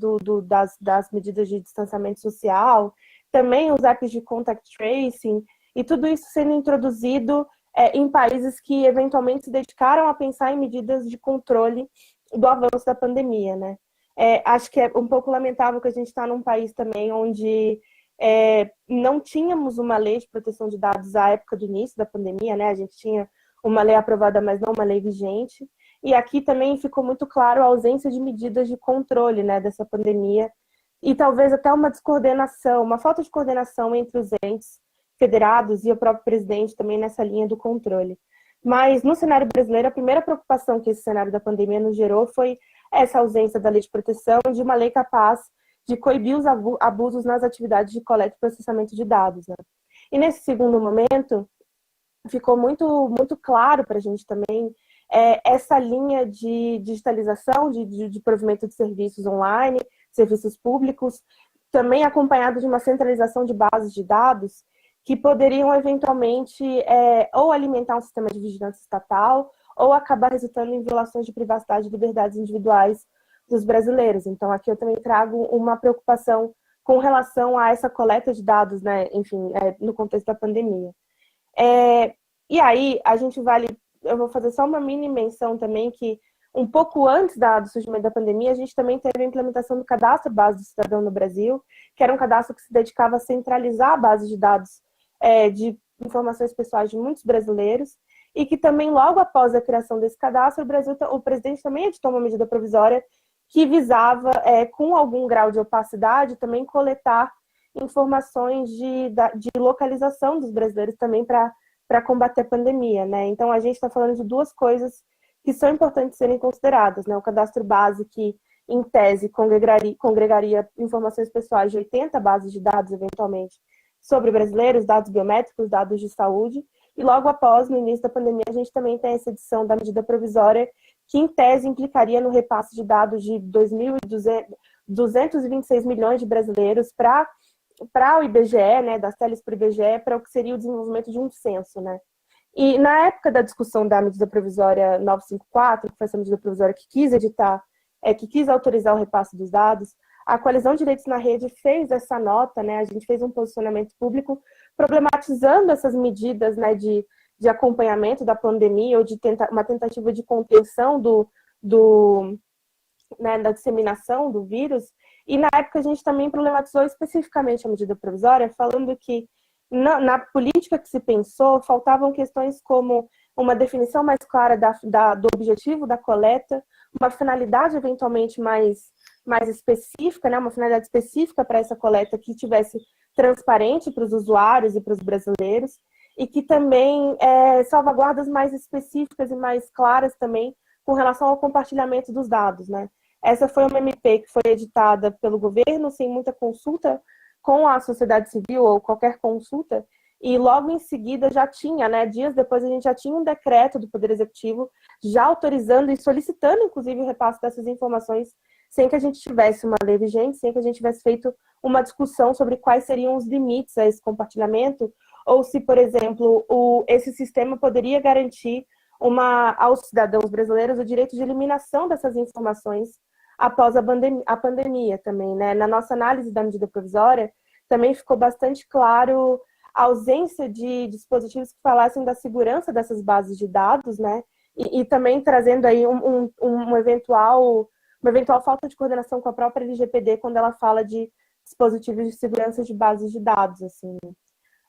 das medidas de distanciamento social, também os apps de contact tracing, e tudo isso sendo introduzido em países que eventualmente se dedicaram a pensar em medidas de controle do avanço da pandemia, né? Acho que é um pouco lamentável que a gente está num país também onde não tínhamos uma lei de proteção de dados à época do início da pandemia, né? A gente tinha uma lei aprovada, mas não uma lei vigente. E aqui também ficou muito claro a ausência de medidas de controle, né, dessa pandemia e talvez até uma descoordenação, uma falta de coordenação entre os entes federados e o próprio presidente também nessa linha do controle. Mas no cenário brasileiro, a primeira preocupação que esse cenário da pandemia nos gerou foi essa ausência da lei de proteção, de uma lei capaz de coibir os abusos nas atividades de coleta e processamento de dados, né? E nesse segundo momento, ficou muito, muito claro para a gente também essa linha de digitalização, de provimento de serviços online, serviços públicos, também acompanhado de uma centralização de bases de dados que poderiam eventualmente ou alimentar um sistema de vigilância estatal ou acabar resultando em violações de privacidade e liberdades individuais dos brasileiros. Então, aqui eu também trago uma preocupação com relação a essa coleta de dados, né, enfim, no contexto da pandemia. E aí, eu vou fazer só uma mini menção também que um pouco antes do surgimento da pandemia, a gente também teve a implementação do cadastro base do cidadão no Brasil, que era um cadastro que se dedicava a centralizar a base de dados de informações pessoais de muitos brasileiros, e que também, logo após a criação desse cadastro, o presidente também editou uma medida provisória que visava, com algum grau de opacidade, também coletar informações de localização dos brasileiros também para combater a pandemia, né? Então, a gente está falando de duas coisas que são importantes serem consideradas, né? O cadastro base, que, em tese, congregaria informações pessoais de 80 bases de dados, eventualmente, sobre brasileiros, dados biométricos, dados de saúde, e logo após, no início da pandemia, a gente também tem essa edição da medida provisória que, em tese, implicaria no repasse de dados de 2.226 milhões de brasileiros para o IBGE, né, das teles para o IBGE, para o que seria o desenvolvimento de um censo, né. E na época da discussão da medida provisória 954, que foi essa medida provisória que quis editar, que quis autorizar o repasse dos dados, a Coalizão de Direitos na Rede fez essa nota, né, a gente fez um posicionamento público problematizando essas medidas, né, de acompanhamento da pandemia ou de uma tentativa de contenção da disseminação do vírus. E na época a gente também problematizou especificamente a medida provisória, falando que na política que se pensou, faltavam questões como uma definição mais clara do objetivo da coleta, uma finalidade eventualmente mais específica, né, uma finalidade específica para essa coleta que tivesse transparente para os usuários e para os brasileiros, e que também salvaguardas mais específicas e mais claras também com relação ao compartilhamento dos dados, né. Essa foi uma MP que foi editada pelo governo, sem muita consulta com a sociedade civil ou qualquer consulta, e logo em seguida já tinha, né, dias depois a gente já tinha um decreto do Poder Executivo já autorizando e solicitando, inclusive, o repasse dessas informações, sem que a gente tivesse uma lei vigente, sem que a gente tivesse feito uma discussão sobre quais seriam os limites a esse compartilhamento, ou se, por exemplo, esse sistema poderia garantir aos cidadãos brasileiros o direito de eliminação dessas informações após a pandemia também, né? Na nossa análise da medida provisória, também ficou bastante claro a ausência de dispositivos que falassem da segurança dessas bases de dados, né? E também trazendo aí uma eventual falta de coordenação com a própria LGPD quando ela fala de dispositivos de segurança de bases de dados, assim.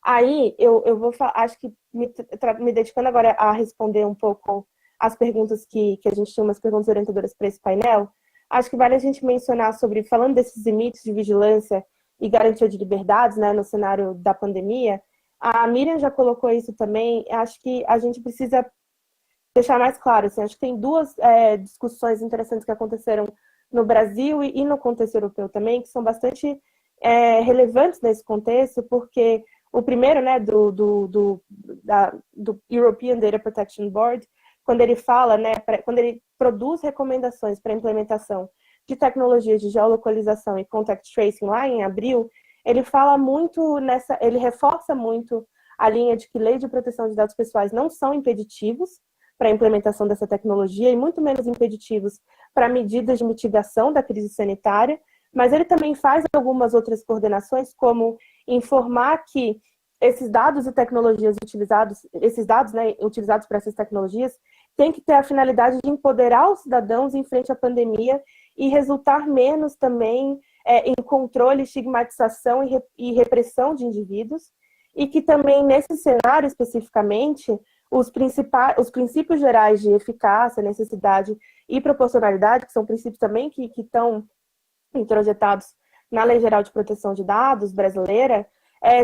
Aí eu vou acho que me dedicando agora a responder um pouco as perguntas que a gente tinha, umas perguntas orientadoras para esse painel, acho que vale a gente mencionar sobre, falando desses limites de vigilância e garantia de liberdades, né, no cenário da pandemia, a Miriam já colocou isso também, acho que a gente precisa deixar mais claro, assim, acho que tem duas discussões interessantes que aconteceram no Brasil e no contexto europeu também, que são bastante relevantes nesse contexto, porque o primeiro, né, do European Data Protection Board, quando ele fala, né, quando ele produz recomendações para a implementação de tecnologias de geolocalização e contact tracing lá em abril, ele fala muito ele reforça muito a linha de que leis de proteção de dados pessoais não são impeditivos para a implementação dessa tecnologia e muito menos impeditivos para medidas de mitigação da crise sanitária, mas ele também faz algumas outras coordenações, como informar que esses dados e tecnologias utilizados, esses dados, né, utilizados para essas tecnologias, têm que ter a finalidade de empoderar os cidadãos em frente à pandemia e resultar menos também em controle, estigmatização e repressão de indivíduos, e que também, nesse cenário especificamente, os princípios gerais de eficácia, necessidade e proporcionalidade, que são princípios também que estão introjetados na Lei Geral de Proteção de Dados brasileira,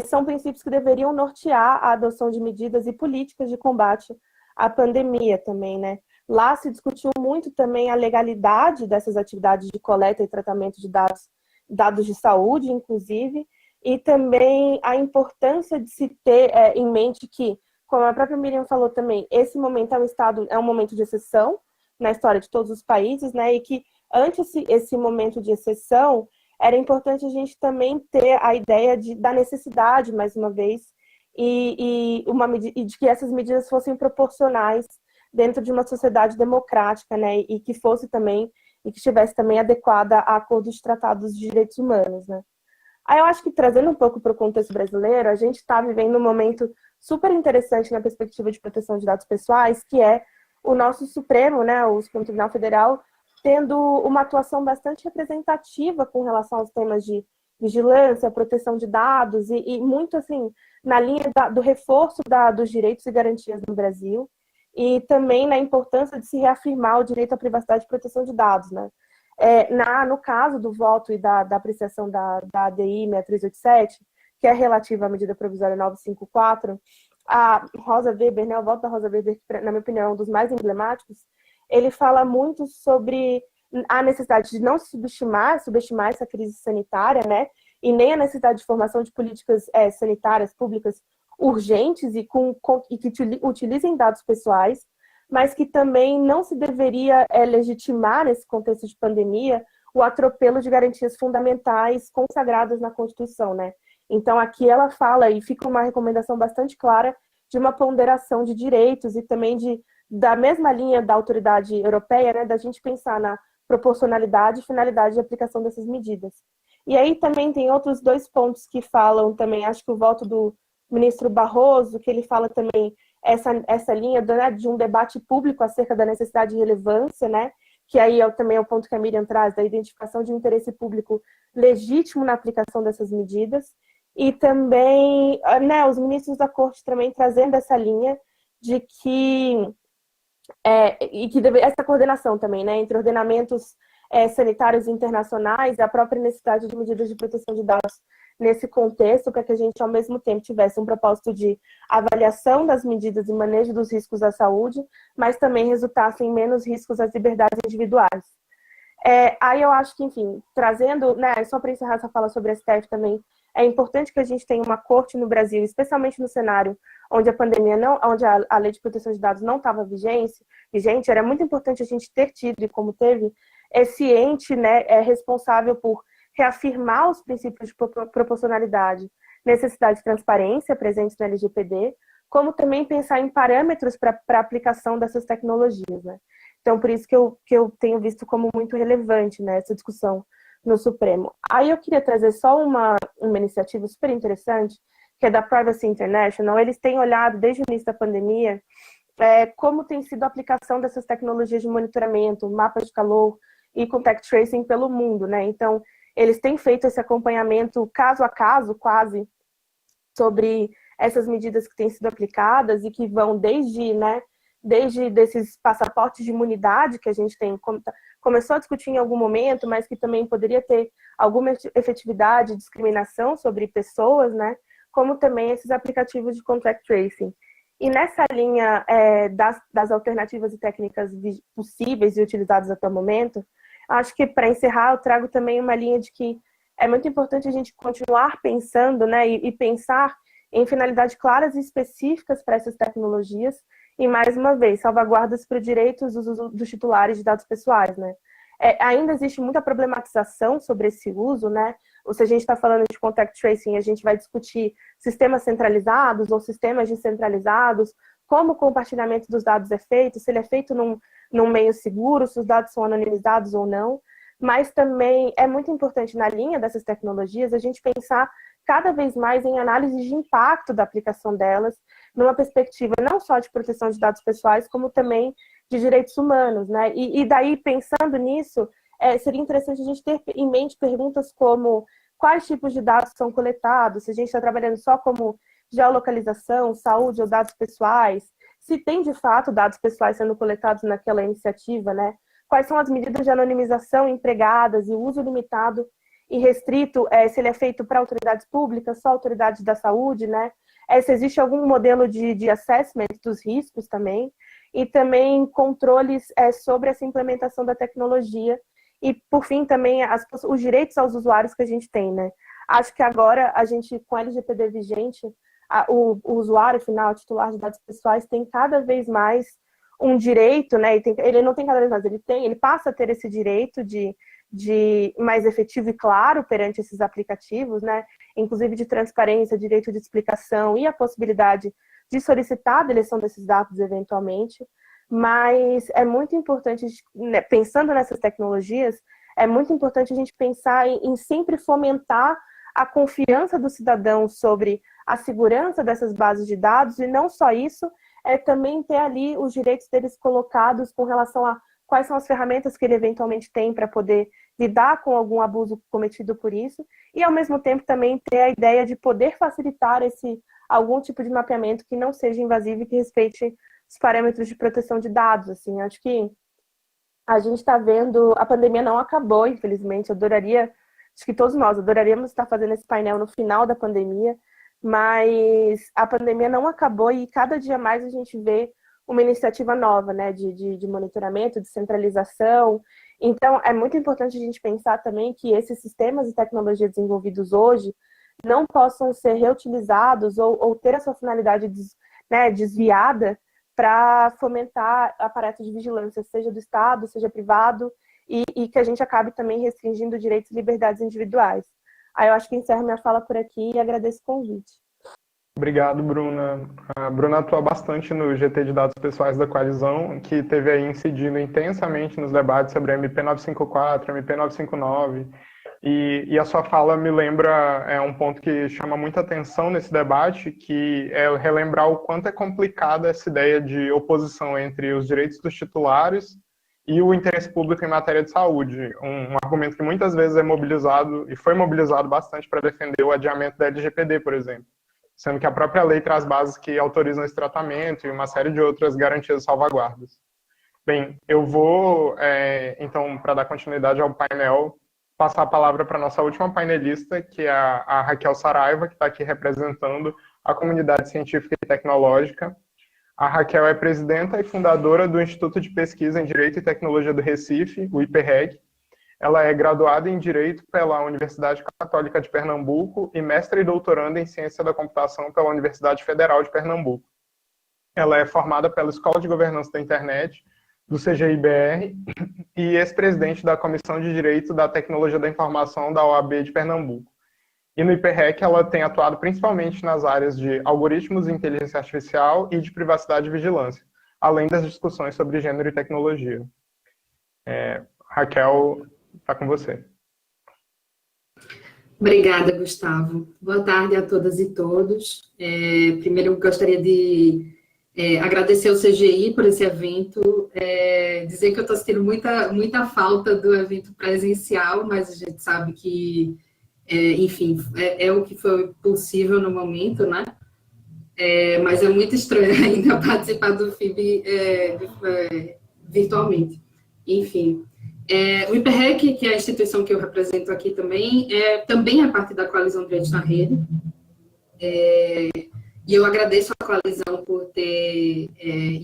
são princípios que deveriam nortear a adoção de medidas e políticas de combate à pandemia também, né? Lá se discutiu muito também a legalidade dessas atividades de coleta e tratamento de dados de saúde, inclusive, e também a importância de se ter em mente que, como a própria Miriam falou também, esse momento é um momento de exceção na história de todos os países, né? E que antes esse momento de exceção, era importante a gente também ter a ideia da necessidade, mais uma vez, e de que essas medidas fossem proporcionais dentro de uma sociedade democrática, né? E que fosse também, e que estivesse também adequada a acordos de tratados de direitos humanos, né? Aí eu acho que, trazendo um pouco para o contexto brasileiro, a gente está vivendo um momento super interessante na perspectiva de proteção de dados pessoais, que é o nosso Supremo, né, o Supremo Tribunal Federal, tendo uma atuação bastante representativa com relação aos temas de vigilância, proteção de dados e muito assim na linha do reforço dos direitos e garantias no Brasil e também na importância de se reafirmar o direito à privacidade e proteção de dados, né? No caso do voto e da apreciação da ADI 6387, que é relativa à medida provisória 954, a Rosa Weber, né, o voto da Rosa Weber, que, na minha opinião, é um dos mais emblemáticos, ele fala muito sobre a necessidade de não subestimar essa crise sanitária, né, e nem a necessidade de formação de políticas sanitárias públicas urgentes e que utilizem dados pessoais, mas que também não se deveria legitimar, nesse contexto de pandemia, o atropelo de garantias fundamentais consagradas na Constituição, né? Então, aqui ela fala, e fica uma recomendação bastante clara, de uma ponderação de direitos e também da mesma linha da autoridade europeia, né, da gente pensar na proporcionalidade e finalidade de aplicação dessas medidas. E aí também tem outros dois pontos que falam também, acho que o voto do ministro Barroso, que ele fala também essa linha de um debate público acerca da necessidade de relevância, né, que aí também é o ponto que a Miriam traz, da identificação de um interesse público legítimo na aplicação dessas medidas, e também, né, os ministros da Corte também trazendo essa linha de que essa coordenação também, né, entre ordenamentos sanitários internacionais e a própria necessidade de medidas de proteção de dados nesse contexto, para que a gente, ao mesmo tempo, tivesse um propósito de avaliação das medidas e manejo dos riscos à saúde, mas também resultassem em menos riscos às liberdades individuais. Aí eu acho que, enfim, trazendo, né, só para encerrar essa fala sobre a STF também, é importante que a gente tenha uma corte no Brasil, especialmente no cenário onde a pandemia onde a lei de proteção de dados não estava vigente, era muito importante a gente ter tido, e como teve, esse ente, né, responsável por reafirmar os princípios de proporcionalidade, necessidade de transparência presentes na LGPD, como também pensar em parâmetros para a aplicação dessas tecnologias, né? Então, por isso que eu tenho visto como muito relevante, né, essa discussão no Supremo. Aí eu queria trazer só uma iniciativa super interessante, que é da Privacy International. Eles têm olhado desde o início da pandemia como tem sido a aplicação dessas tecnologias de monitoramento, mapa de calor e contact tracing pelo mundo, né? Então, eles têm feito esse acompanhamento caso a caso, quase, sobre essas medidas que têm sido aplicadas e que vão desde desses passaportes de imunidade que a gente tem, começou a discutir em algum momento, mas que também poderia ter alguma efetividade e discriminação sobre pessoas, né? Como também esses aplicativos de contact tracing. E nessa linha das alternativas e técnicas possíveis e utilizadas até o momento, acho que, para encerrar, eu trago também uma linha de que é muito importante a gente continuar pensando, né, e pensar em finalidades claras e específicas para essas tecnologias e, mais uma vez, salvaguardas para os direitos dos titulares de dados pessoais, né. Ainda existe muita problematização sobre esse uso, né? Ou se a gente está falando de contact tracing, a gente vai discutir sistemas centralizados ou sistemas descentralizados, como o compartilhamento dos dados é feito, se ele é feito num meio seguro, se os dados são anonimizados ou não. Mas também é muito importante, na linha dessas tecnologias, a gente pensar cada vez mais em análise de impacto da aplicação delas, numa perspectiva não só de proteção de dados pessoais, como também de direitos humanos, né? E daí, pensando nisso, seria interessante a gente ter em mente perguntas como quais tipos de dados são coletados, se a gente está trabalhando só como geolocalização, saúde ou dados pessoais, se tem, de fato, dados pessoais sendo coletados naquela iniciativa, né? Quais são as medidas de anonimização empregadas e o uso limitado e restrito, se ele é feito para autoridades públicas, só autoridades da saúde, né? Se existe algum modelo de assessment dos riscos também, e também controles sobre essa implementação da tecnologia, e, por fim, também os direitos aos usuários que a gente tem, né? Acho que agora, a gente, com a LGPD vigente, o usuário final, titular de dados pessoais, tem cada vez mais um direito, né? Ele não tem cada vez mais, ele passa a ter esse direito de mais efetivo e claro perante esses aplicativos, né? Inclusive de transparência, direito de explicação e a possibilidade de solicitar a deleção desses dados eventualmente. Mas é muito importante, né, pensando nessas tecnologias, é muito importante a gente pensar em sempre fomentar a confiança do cidadão sobre a segurança dessas bases de dados, e não só isso, também ter ali os direitos deles colocados com relação a quais são as ferramentas que ele eventualmente tem para poder lidar com algum abuso cometido por isso, e ao mesmo tempo também ter a ideia de poder facilitar algum tipo de mapeamento que não seja invasivo e que respeite os parâmetros de proteção de dados. Assim, acho que a gente está vendo, a pandemia não acabou, infelizmente. Acho que todos nós adoraríamos estar fazendo esse painel no final da pandemia, mas a pandemia não acabou e cada dia mais a gente vê uma iniciativa nova, né, de monitoramento, de centralização. Então, é muito importante a gente pensar também que esses sistemas e tecnologias desenvolvidos hoje não possam ser reutilizados ou ter a sua finalidade desviada para fomentar aparatos de vigilância, seja do Estado, seja privado, e que a gente acabe também restringindo direitos e liberdades individuais. Aí eu acho que encerro minha fala por aqui e agradeço o convite.
Obrigado, Bruna. A Bruna atua bastante no GT de Dados Pessoais da Coalizão, que teve aí incidindo intensamente nos debates sobre a MP 954, a MP 959, e a sua fala me lembra um ponto que chama muita atenção nesse debate, que é relembrar o quanto é complicada essa ideia de oposição entre os direitos dos titulares e o interesse público em matéria de saúde, um argumento que muitas vezes é mobilizado, e foi mobilizado bastante para defender o adiamento da LGPD, por exemplo, sendo que a própria lei traz bases que autorizam esse tratamento e uma série de outras garantias e salvaguardas. Bem, eu vou, então, para dar continuidade ao painel, passar a palavra para a nossa última painelista, que é a Raquel Saraiva, que está aqui representando a comunidade científica e tecnológica. A Raquel é presidenta e fundadora do Instituto de Pesquisa em Direito e Tecnologia do Recife, o IPREC. Ela é graduada em Direito pela Universidade Católica de Pernambuco e mestre e doutoranda em Ciência da Computação pela Universidade Federal de Pernambuco. Ela é formada pela Escola de Governança da Internet, do CGIBR, e ex-presidente da Comissão de Direito da Tecnologia da Informação da OAB de Pernambuco. E no IPREC ela tem atuado principalmente nas áreas de algoritmos de inteligência artificial e de privacidade e vigilância, além das discussões sobre gênero e tecnologia. Raquel, está com você.
Obrigada, Gustavo. Boa tarde a todas e todos. Primeiro, eu gostaria de agradecer ao CGI por esse evento, dizer que eu estou sentindo muita falta do evento presencial, mas a gente sabe que, enfim, é o que foi possível no momento, né? Mas é muito estranho ainda participar do FIB virtualmente. Enfim, o IPREC, que é a instituição que eu represento aqui também é parte da Coalizão Direitos na Rede, e eu agradeço a Coalizão por ter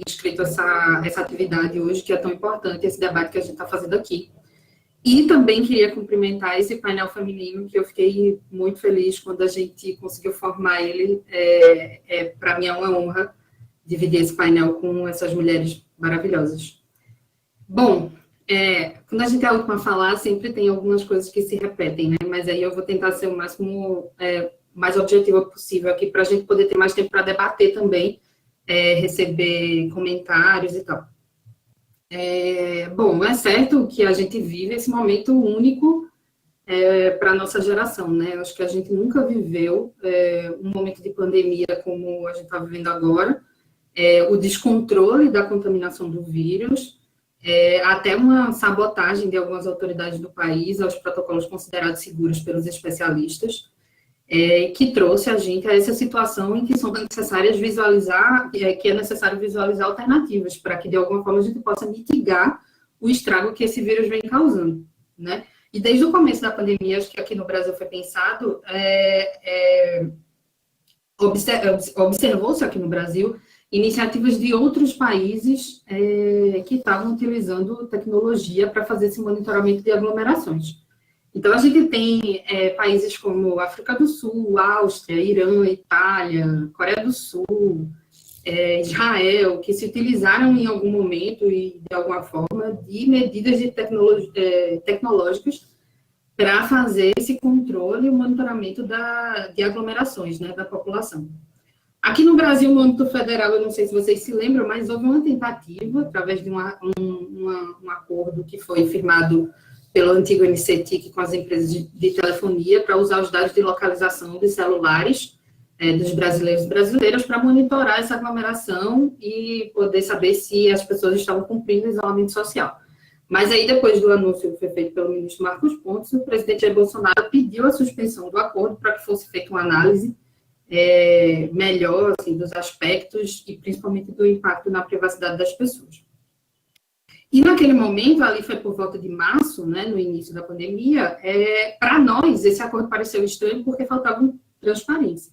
inscrito essa atividade hoje, que é tão importante, esse debate que a gente está fazendo aqui. E também queria cumprimentar esse painel feminino, que eu fiquei muito feliz quando a gente conseguiu formar ele. Para mim é uma honra dividir esse painel com essas mulheres maravilhosas. Bom, quando a gente é a última a falar, sempre tem algumas coisas que se repetem, né? Mas aí eu vou tentar ser o máximo, mais objetiva possível aqui, para a gente poder ter mais tempo para debater também, receber comentários e tal. Bom, é certo que a gente vive esse momento único para a nossa geração, né? Acho que a gente nunca viveu um momento de pandemia como a gente está vivendo agora, o descontrole da contaminação do vírus, até uma sabotagem de algumas autoridades do país aos protocolos considerados seguros pelos especialistas, que trouxe a gente a essa situação em que são necessárias que é necessário visualizar alternativas para que, de alguma forma, a gente possa mitigar o estrago que esse vírus vem causando, né? E desde o começo da pandemia, acho que aqui no Brasil foi pensado, observou-se aqui no Brasil iniciativas de outros países que estavam utilizando tecnologia para fazer esse monitoramento de aglomerações. Então, a gente tem países como África do Sul, Áustria, Irã, Itália, Coreia do Sul, Israel, que se utilizaram em algum momento e de alguma forma de medidas de tecnológicas para fazer esse controle e o monitoramento de aglomerações, né, da população. Aqui no Brasil, no âmbito federal, eu não sei se vocês se lembram, mas houve uma tentativa, através de um acordo que foi firmado pelo antigo NCTIC com as empresas de telefonia, para usar os dados de localização de celulares dos brasileiros e brasileiras para monitorar essa aglomeração e poder saber se as pessoas estavam cumprindo o isolamento social. Mas aí, depois do anúncio que foi feito pelo ministro Marcos Pontes, o presidente Jair Bolsonaro pediu a suspensão do acordo para que fosse feita uma análise melhor, assim, dos aspectos e principalmente do impacto na privacidade das pessoas. E naquele momento, ali foi por volta de março, né, no início da pandemia, para nós esse acordo pareceu estranho porque faltava transparência.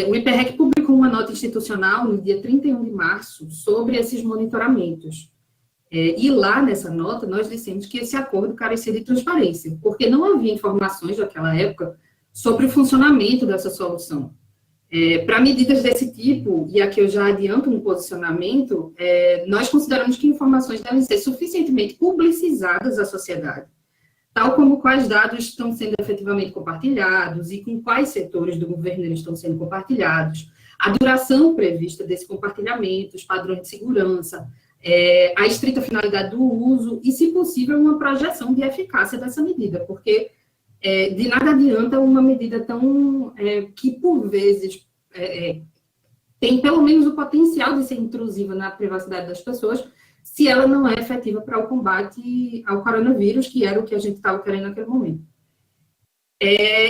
O IPREC publicou uma nota institucional no dia 31 de março sobre esses monitoramentos. E lá nessa nota nós dissemos que esse acordo carecia de transparência, porque não havia informações naquela época sobre o funcionamento dessa solução. Para medidas desse tipo, e aqui eu já adianto um posicionamento, nós consideramos que informações devem ser suficientemente publicizadas à sociedade, tal como quais dados estão sendo efetivamente compartilhados e com quais setores do governo eles estão sendo compartilhados, a duração prevista desse compartilhamento, os padrões de segurança, a estrita finalidade do uso e, se possível, uma projeção de eficácia dessa medida, porque de nada adianta uma medida tão que, por vezes, tem pelo menos o potencial de ser intrusiva na privacidade das pessoas, se ela não é efetiva para o combate ao coronavírus, que era o que a gente estava querendo naquele momento.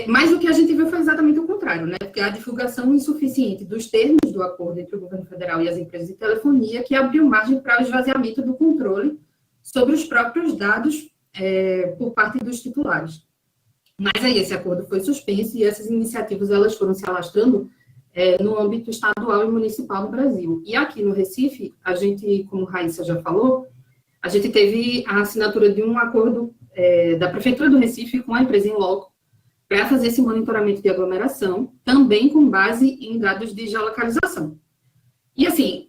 Mas o que a gente viu foi exatamente o contrário, né? Porque a divulgação insuficiente dos termos do acordo entre o governo federal e as empresas de telefonia, que abriu margem para o esvaziamento do controle sobre os próprios dados por parte dos titulares. Mas aí esse acordo foi suspenso e essas iniciativas elas foram se alastrando no âmbito estadual e municipal do Brasil. E aqui no Recife, a gente, como Raíssa já falou, a gente teve a assinatura de um acordo da Prefeitura do Recife com a empresa Inloco para fazer esse monitoramento de aglomeração, também com base em dados de geolocalização. E assim,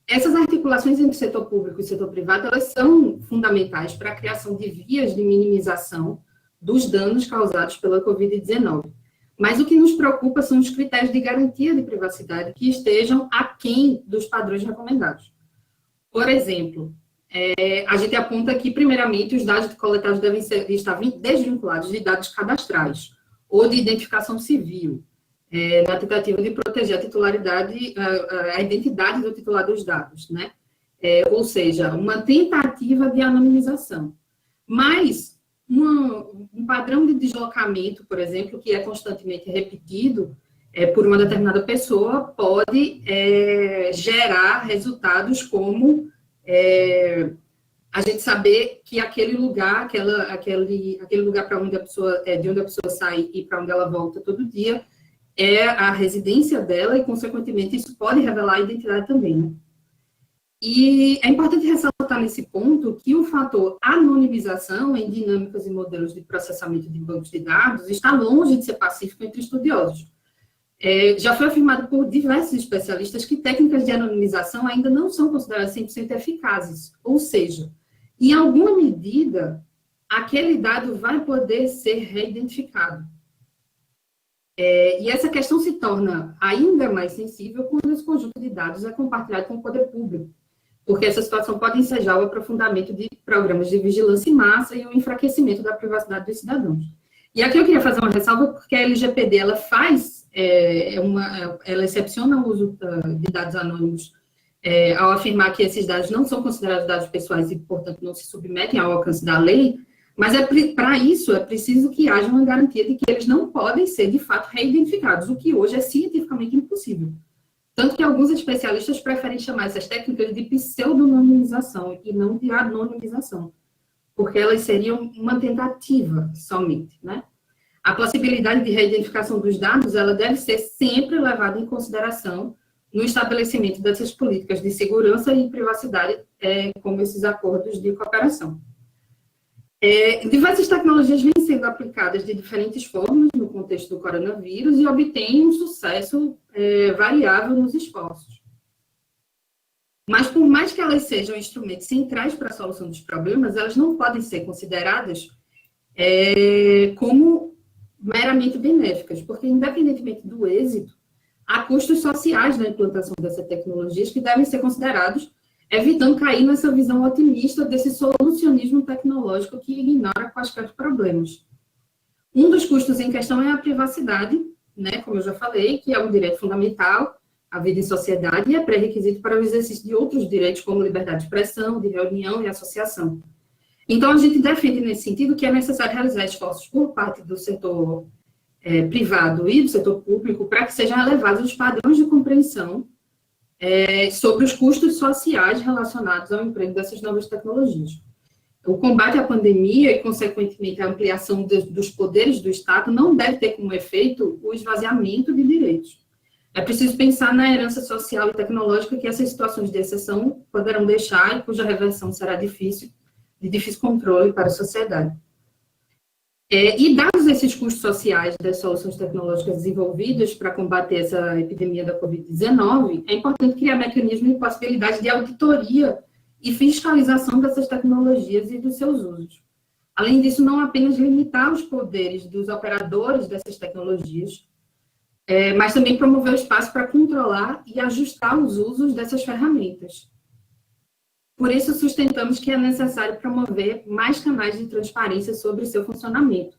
essas articulações entre setor público e setor privado, elas são fundamentais para a criação de vias de minimização dos danos causados pela Covid-19. Mas o que nos preocupa são os critérios de garantia de privacidade que estejam aquém dos padrões recomendados. Por exemplo, a gente aponta que, primeiramente, os dados coletados devem estar desvinculados de dados cadastrais ou de identificação civil, na tentativa de proteger a titularidade, a identidade do titular dos dados, né? Ou seja, uma tentativa de anonimização. Mas um padrão de deslocamento, por exemplo, que é constantemente repetido por uma determinada pessoa, pode gerar resultados como a gente saber que aquele lugar, aquele lugar para onde a pessoa, de onde a pessoa sai e para onde ela volta todo dia, é a residência dela e, consequentemente, isso pode revelar a identidade também, né? E é importante ressaltar nesse ponto que o fator anonimização em dinâmicas e modelos de processamento de bancos de dados está longe de ser pacífico entre estudiosos. Já foi afirmado por diversos especialistas que técnicas de anonimização ainda não são consideradas 100% eficazes, ou seja, em alguma medida, aquele dado vai poder ser reidentificado. E essa questão se torna ainda mais sensível quando esse conjunto de dados é compartilhado com o poder público, porque essa situação pode ensejar o aprofundamento de programas de vigilância em massa e o enfraquecimento da privacidade dos cidadãos. E aqui eu queria fazer uma ressalva, porque a LGPD, ela ela excepciona o uso de dados anônimos ao afirmar que esses dados não são considerados dados pessoais e, portanto, não se submetem ao alcance da lei, mas para isso é preciso que haja uma garantia de que eles não podem ser, de fato, reidentificados, o que hoje é cientificamente impossível. Tanto que alguns especialistas preferem chamar essas técnicas de pseudonimização e não de anonimização, porque elas seriam uma tentativa somente, né? A possibilidade de reidentificação dos dados, ela deve ser sempre levada em consideração no estabelecimento dessas políticas de segurança e privacidade, como esses acordos de cooperação. Diversas tecnologias vêm sendo aplicadas de diferentes formas no contexto do coronavírus e obtêm um sucesso variável nos esforços. Mas, por mais que elas sejam instrumentos centrais para a solução dos problemas, elas não podem ser consideradas como meramente benéficas, porque, independentemente do êxito, há custos sociais na implantação dessas tecnologias que devem ser considerados, evitando cair nessa visão otimista desse solucionismo tecnológico que ignora quaisquer problemas. Um dos custos em questão é a privacidade, né, como eu já falei, que é um direito fundamental à vida em sociedade e é pré-requisito para o exercício de outros direitos, como liberdade de expressão, de reunião e associação. Então, a gente defende nesse sentido que é necessário realizar esforços por parte do setor privado e do setor público para que sejam elevados os padrões de compreensão sobre os custos sociais relacionados ao emprego dessas novas tecnologias. O combate à pandemia e, consequentemente, a ampliação dos poderes do Estado não deve ter como efeito o esvaziamento de direitos. É preciso pensar na herança social e tecnológica que essas situações de exceção poderão deixar e cuja reversão será de difícil controle para a sociedade. E dados esses custos sociais das soluções tecnológicas desenvolvidas para combater essa epidemia da Covid-19, é importante criar mecanismos e possibilidades de auditoria e fiscalização dessas tecnologias e dos seus usos. Além disso, não apenas limitar os poderes dos operadores dessas tecnologias, mas também promover o espaço para controlar e ajustar os usos dessas ferramentas. Por isso, sustentamos que é necessário promover mais canais de transparência sobre seu funcionamento,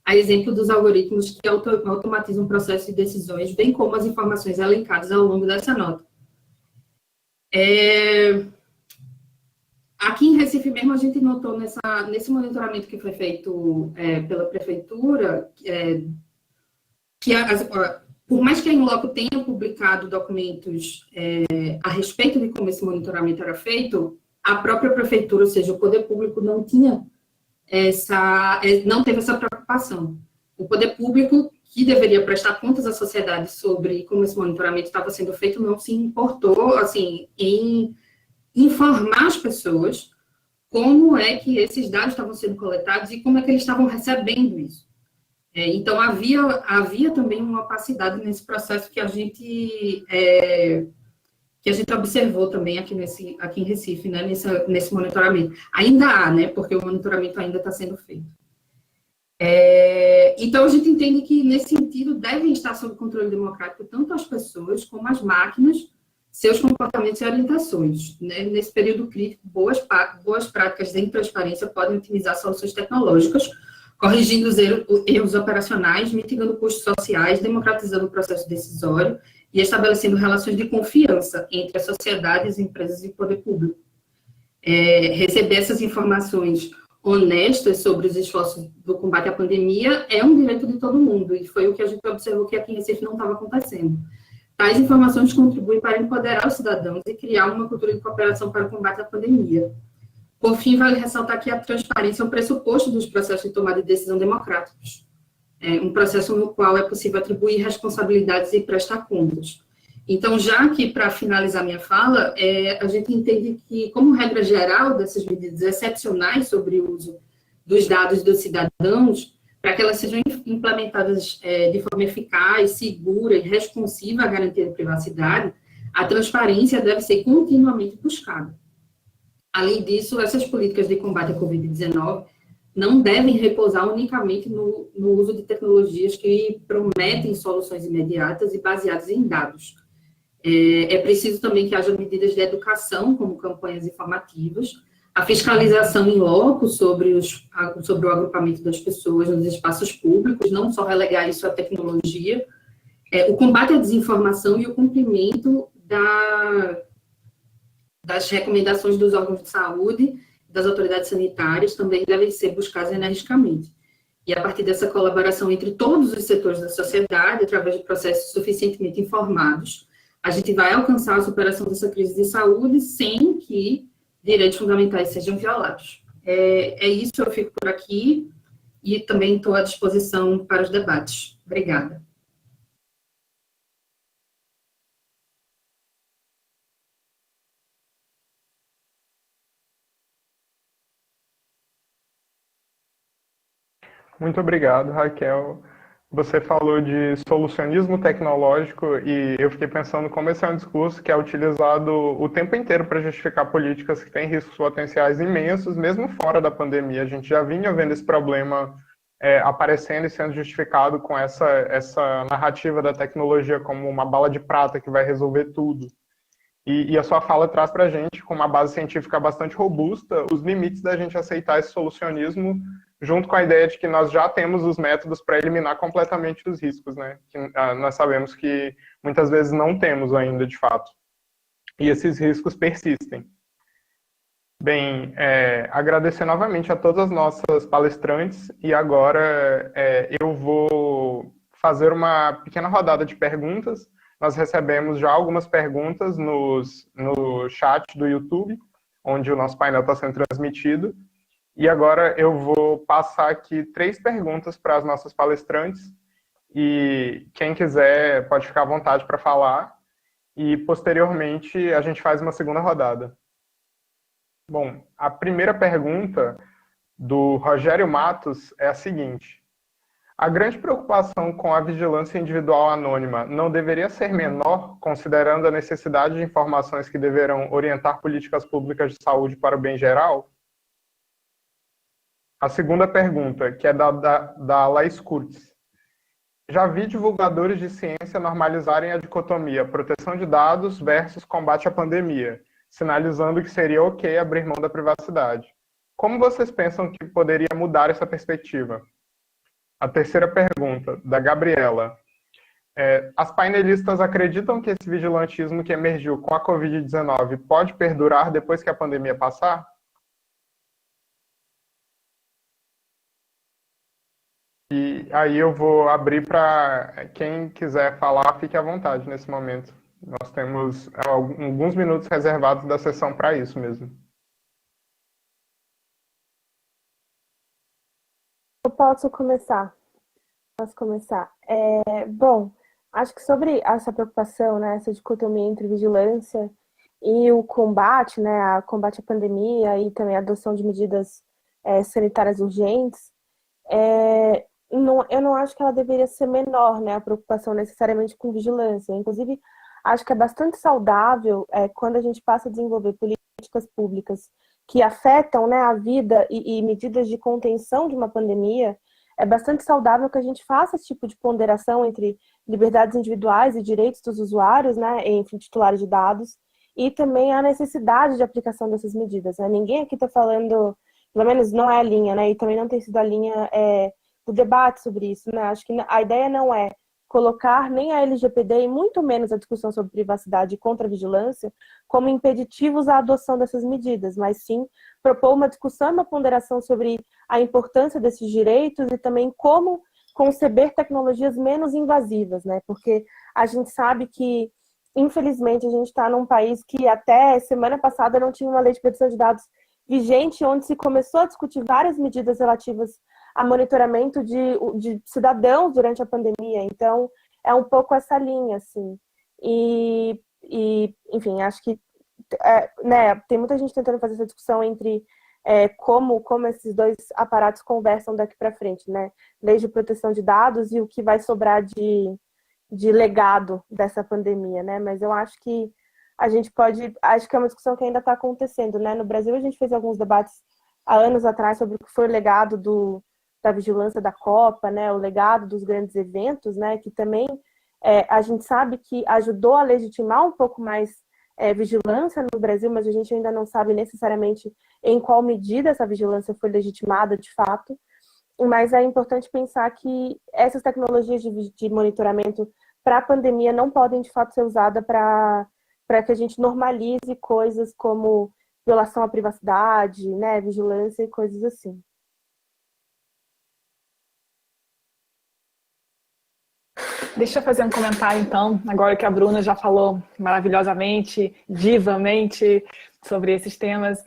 a exemplo dos algoritmos que automatizam o processo de decisões, bem como as informações elencadas ao longo dessa nota. Aqui em Recife mesmo, a gente notou nesse monitoramento que foi feito pela prefeitura, que por mais que a Inloco tenha publicado documentos a respeito de como esse monitoramento era feito, a própria prefeitura, ou seja, o poder público não teve essa preocupação. O poder público, que deveria prestar contas à sociedade sobre como esse monitoramento estava sendo feito, não se importou, assim, em informar as pessoas como é que esses dados estavam sendo coletados e como é que eles estavam recebendo isso. Então, havia também uma opacidade nesse processo que a gente observou também aqui em Recife, né, nesse monitoramento. Ainda há, né, porque o monitoramento ainda está sendo feito. Então, a gente entende que, nesse sentido, sentido, devem estar sob controle democrático tanto as pessoas como as máquinas, seus comportamentos e orientações. Né? Nesse período crítico, boas práticas em transparência podem otimizar soluções tecnológicas, corrigindo os erros operacionais, mitigando custos sociais, democratizando o processo decisório e estabelecendo relações de confiança entre as sociedades, empresas e poder público. Receber essas informações honestas sobre os esforços do combate à pandemia é um direito de todo mundo, e foi o que a gente observou que aqui em Recife não estava acontecendo. Tais informações contribuem para empoderar os cidadãos e criar uma cultura de cooperação para o combate à pandemia. Por fim, vale ressaltar que a transparência é um pressuposto dos processos de tomada de decisão democráticos, um processo no qual é possível atribuir responsabilidades e prestar contas. Então, já que, para finalizar minha fala, a gente entende que, como regra geral dessas medidas excepcionais sobre o uso dos dados dos cidadãos, para que elas sejam implementadas de forma eficaz, segura e responsiva à garantia de privacidade, a transparência deve ser continuamente buscada. Além disso, essas políticas de combate à Covid-19 não devem repousar unicamente no uso de tecnologias que prometem soluções imediatas e baseadas em dados. É preciso também que haja medidas de educação, como campanhas informativas, a fiscalização em loco sobre o agrupamento das pessoas nos espaços públicos, não só relegar isso à tecnologia, o combate à desinformação e o cumprimento das recomendações dos órgãos de saúde, das autoridades sanitárias, também devem ser buscadas energicamente. E a partir dessa colaboração entre todos os setores da sociedade, através de processos suficientemente informados, a gente vai alcançar a superação dessa crise de saúde sem que direitos fundamentais sejam violados. É isso, eu fico por aqui e também estou à disposição para os debates. Obrigada.
Muito obrigado, Raquel. Você falou de solucionismo tecnológico e eu fiquei pensando como esse é um discurso que é utilizado o tempo inteiro para justificar políticas que têm riscos potenciais imensos, mesmo fora da pandemia. A gente já vinha vendo esse problema aparecendo e sendo justificado com essa narrativa da tecnologia como uma bala de prata que vai resolver tudo. E a sua fala traz para a gente, com uma base científica bastante robusta, os limites da gente aceitar esse solucionismo, junto com a ideia de que nós já temos os métodos para eliminar completamente os riscos, né? Que nós sabemos que muitas vezes não temos ainda, de fato. E esses riscos persistem. Bem, agradecer novamente a todas as nossas palestrantes, e agora eu vou fazer uma pequena rodada de perguntas. Nós recebemos já algumas perguntas no chat do YouTube, onde o nosso painel está sendo transmitido. E agora eu vou passar aqui 3 perguntas para as nossas palestrantes. E quem quiser pode ficar à vontade para falar. E posteriormente a gente faz uma segunda rodada. Bom, a primeira pergunta do Rogério Matos é a seguinte: a grande preocupação com a vigilância individual anônima não deveria ser menor, considerando a necessidade de informações que deverão orientar políticas públicas de saúde para o bem geral? A segunda pergunta, que é da Laís Kurtz. Já vi divulgadores de ciência normalizarem a dicotomia proteção de dados versus combate à pandemia, sinalizando que seria ok abrir mão da privacidade. Como vocês pensam que poderia mudar essa perspectiva? A terceira pergunta, da Gabriela. As painelistas acreditam que esse vigilantismo que emergiu com a Covid-19 pode perdurar depois que a pandemia passar? E aí eu vou abrir para quem quiser falar, fique à vontade nesse momento. Nós temos alguns minutos reservados da sessão para isso mesmo.
Eu posso começar. Bom, acho que sobre essa preocupação, né, essa dicotomia entre vigilância e o combate, né, combate à pandemia e também a adoção de medidas sanitárias urgentes, eu não acho que ela deveria ser menor, né, a preocupação necessariamente com vigilância. Inclusive, acho que é bastante saudável quando a gente passa a desenvolver políticas públicas que afetam, né, a vida e medidas de contenção de uma pandemia, é bastante saudável que a gente faça esse tipo de ponderação entre liberdades individuais e direitos dos usuários, né, enfim, titulares de dados, e também a necessidade de aplicação dessas medidas, né? Ninguém aqui está falando, pelo menos não é a linha, né, e também não tem sido a linha do debate sobre isso, né? Acho que a ideia não é colocar nem a LGPD e muito menos a discussão sobre privacidade e contra-vigilância como impeditivos à adoção dessas medidas, mas sim propor uma discussão e uma ponderação sobre a importância desses direitos e também como conceber tecnologias menos invasivas, né? Porque a gente sabe que, infelizmente, a gente está num país que até semana passada não tinha uma lei de proteção de dados vigente, onde se começou a discutir várias medidas relativas a monitoramento de cidadãos durante a pandemia. Então, é um pouco essa linha, assim. E enfim, acho que né, tem muita gente tentando fazer essa discussão entre como esses dois aparatos conversam daqui para frente, né? Lei de proteção de dados e o que vai sobrar de legado dessa pandemia, né? Mas eu acho que a gente acho que é uma discussão que ainda está acontecendo, né? No Brasil, a gente fez alguns debates há anos atrás sobre o que foi o legado da vigilância da Copa, né, o legado dos grandes eventos, né, que também a gente sabe que ajudou a legitimar um pouco mais vigilância no Brasil, mas a gente ainda não sabe necessariamente em qual medida essa vigilância foi legitimada de fato. Mas é importante pensar que essas tecnologias de monitoramento para a pandemia não podem, de fato, ser usadas para que a gente normalize coisas como violação à privacidade, né, vigilância e coisas assim.
Deixa eu fazer um comentário, então, agora que a Bruna já falou maravilhosamente, divamente, sobre esses temas.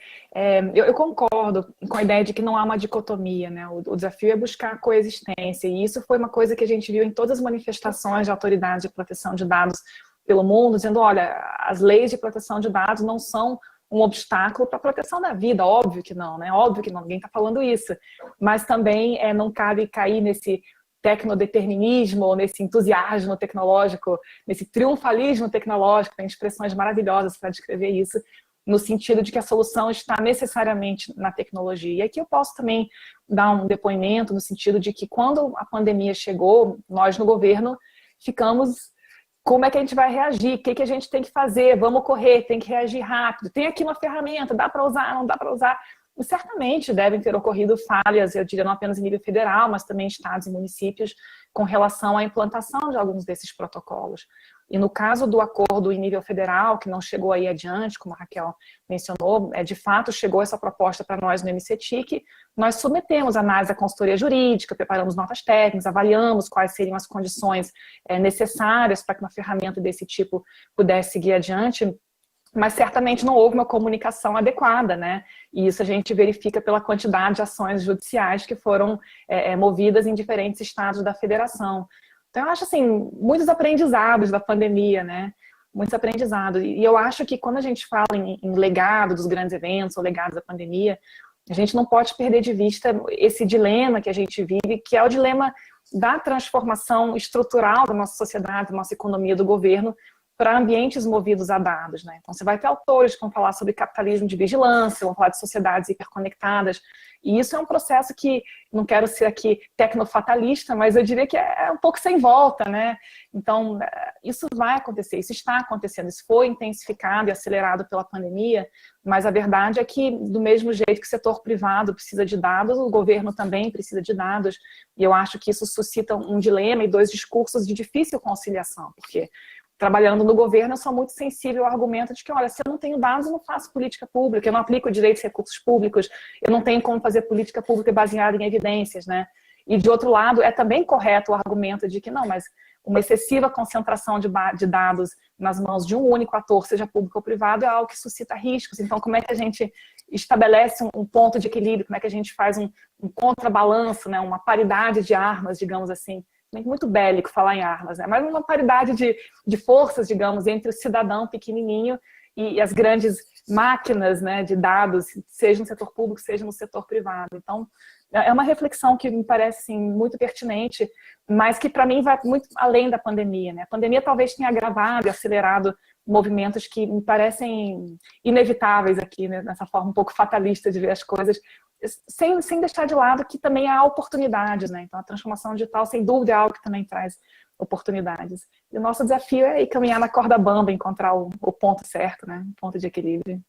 Eu concordo com a ideia de que não há uma dicotomia, né? O desafio é buscar a coexistência, e isso foi uma coisa que a gente viu em todas as manifestações de autoridades de proteção de dados pelo mundo, dizendo, olha, as leis de proteção de dados não são um obstáculo para a proteção da vida, óbvio que não, né? Óbvio que não, ninguém está falando isso, mas também não cabe cair nesse tecnodeterminismo, ou nesse entusiasmo tecnológico, nesse triunfalismo tecnológico, tem expressões maravilhosas para descrever isso, no sentido de que a solução está necessariamente na tecnologia. E aqui eu posso também dar um depoimento no sentido de que quando a pandemia chegou, nós no governo ficamos, como é que a gente vai reagir? O que a gente tem que fazer? Vamos correr, tem que reagir rápido. Tem aqui uma ferramenta, dá para usar, não dá para usar? E certamente devem ter ocorrido falhas, eu diria não apenas em nível federal, mas também em estados e municípios, com relação à implantação de alguns desses protocolos. E no caso do acordo em nível federal, que não chegou aí adiante, como a Raquel mencionou, de fato chegou essa proposta para nós no MCTIC, nós submetemos a análise da consultoria jurídica, preparamos notas técnicas, avaliamos quais seriam as condições necessárias para que uma ferramenta desse tipo pudesse seguir adiante, mas certamente não houve uma comunicação adequada, né? E isso a gente verifica pela quantidade de ações judiciais que foram movidas em diferentes estados da federação. Então, eu acho, assim, muitos aprendizados da pandemia, né? Muitos aprendizados. E eu acho que quando a gente fala em legado dos grandes eventos ou legado da pandemia, a gente não pode perder de vista esse dilema que a gente vive, que é o dilema da transformação estrutural da nossa sociedade, da nossa economia, do governo, para ambientes movidos a dados, né? Então, você vai ter autores que vão falar sobre capitalismo de vigilância, vão falar de sociedades hiperconectadas, e isso é um processo que, não quero ser aqui tecnofatalista, mas eu diria que é um pouco sem volta, né? Então, isso vai acontecer, isso está acontecendo, isso foi intensificado e acelerado pela pandemia, mas a verdade é que, do mesmo jeito que o setor privado precisa de dados, o governo também precisa de dados, e eu acho que isso suscita um dilema e dois discursos de difícil conciliação, porque trabalhando no governo, eu sou muito sensível ao argumento de que, olha, se eu não tenho dados, eu não faço política pública, eu não aplico direitos e recursos públicos, eu não tenho como fazer política pública baseada em evidências, né? E, de outro lado, é também correto o argumento de que, não, mas uma excessiva concentração de dados nas mãos de um único ator, seja público ou privado, é algo que suscita riscos. Então, como é que a gente estabelece um ponto de equilíbrio, como é que a gente faz um contrabalanço, né? Uma paridade de armas, digamos assim? Muito bélico falar em armas, né? Mas uma paridade de forças, digamos, entre o cidadão pequenininho e as grandes máquinas, né, de dados, seja no setor público, seja no setor privado. Então, é uma reflexão que me parece, assim, muito pertinente, mas que, para mim, vai muito além da pandemia, né? A pandemia talvez tenha agravado e acelerado movimentos que me parecem inevitáveis aqui, né, nessa forma um pouco fatalista de ver as coisas, sem deixar de lado que também há oportunidades, né? Então, a transformação digital, sem dúvida, é algo que também traz oportunidades. E o nosso desafio é ir caminhar na corda bamba, encontrar o ponto certo, né? O ponto de equilíbrio.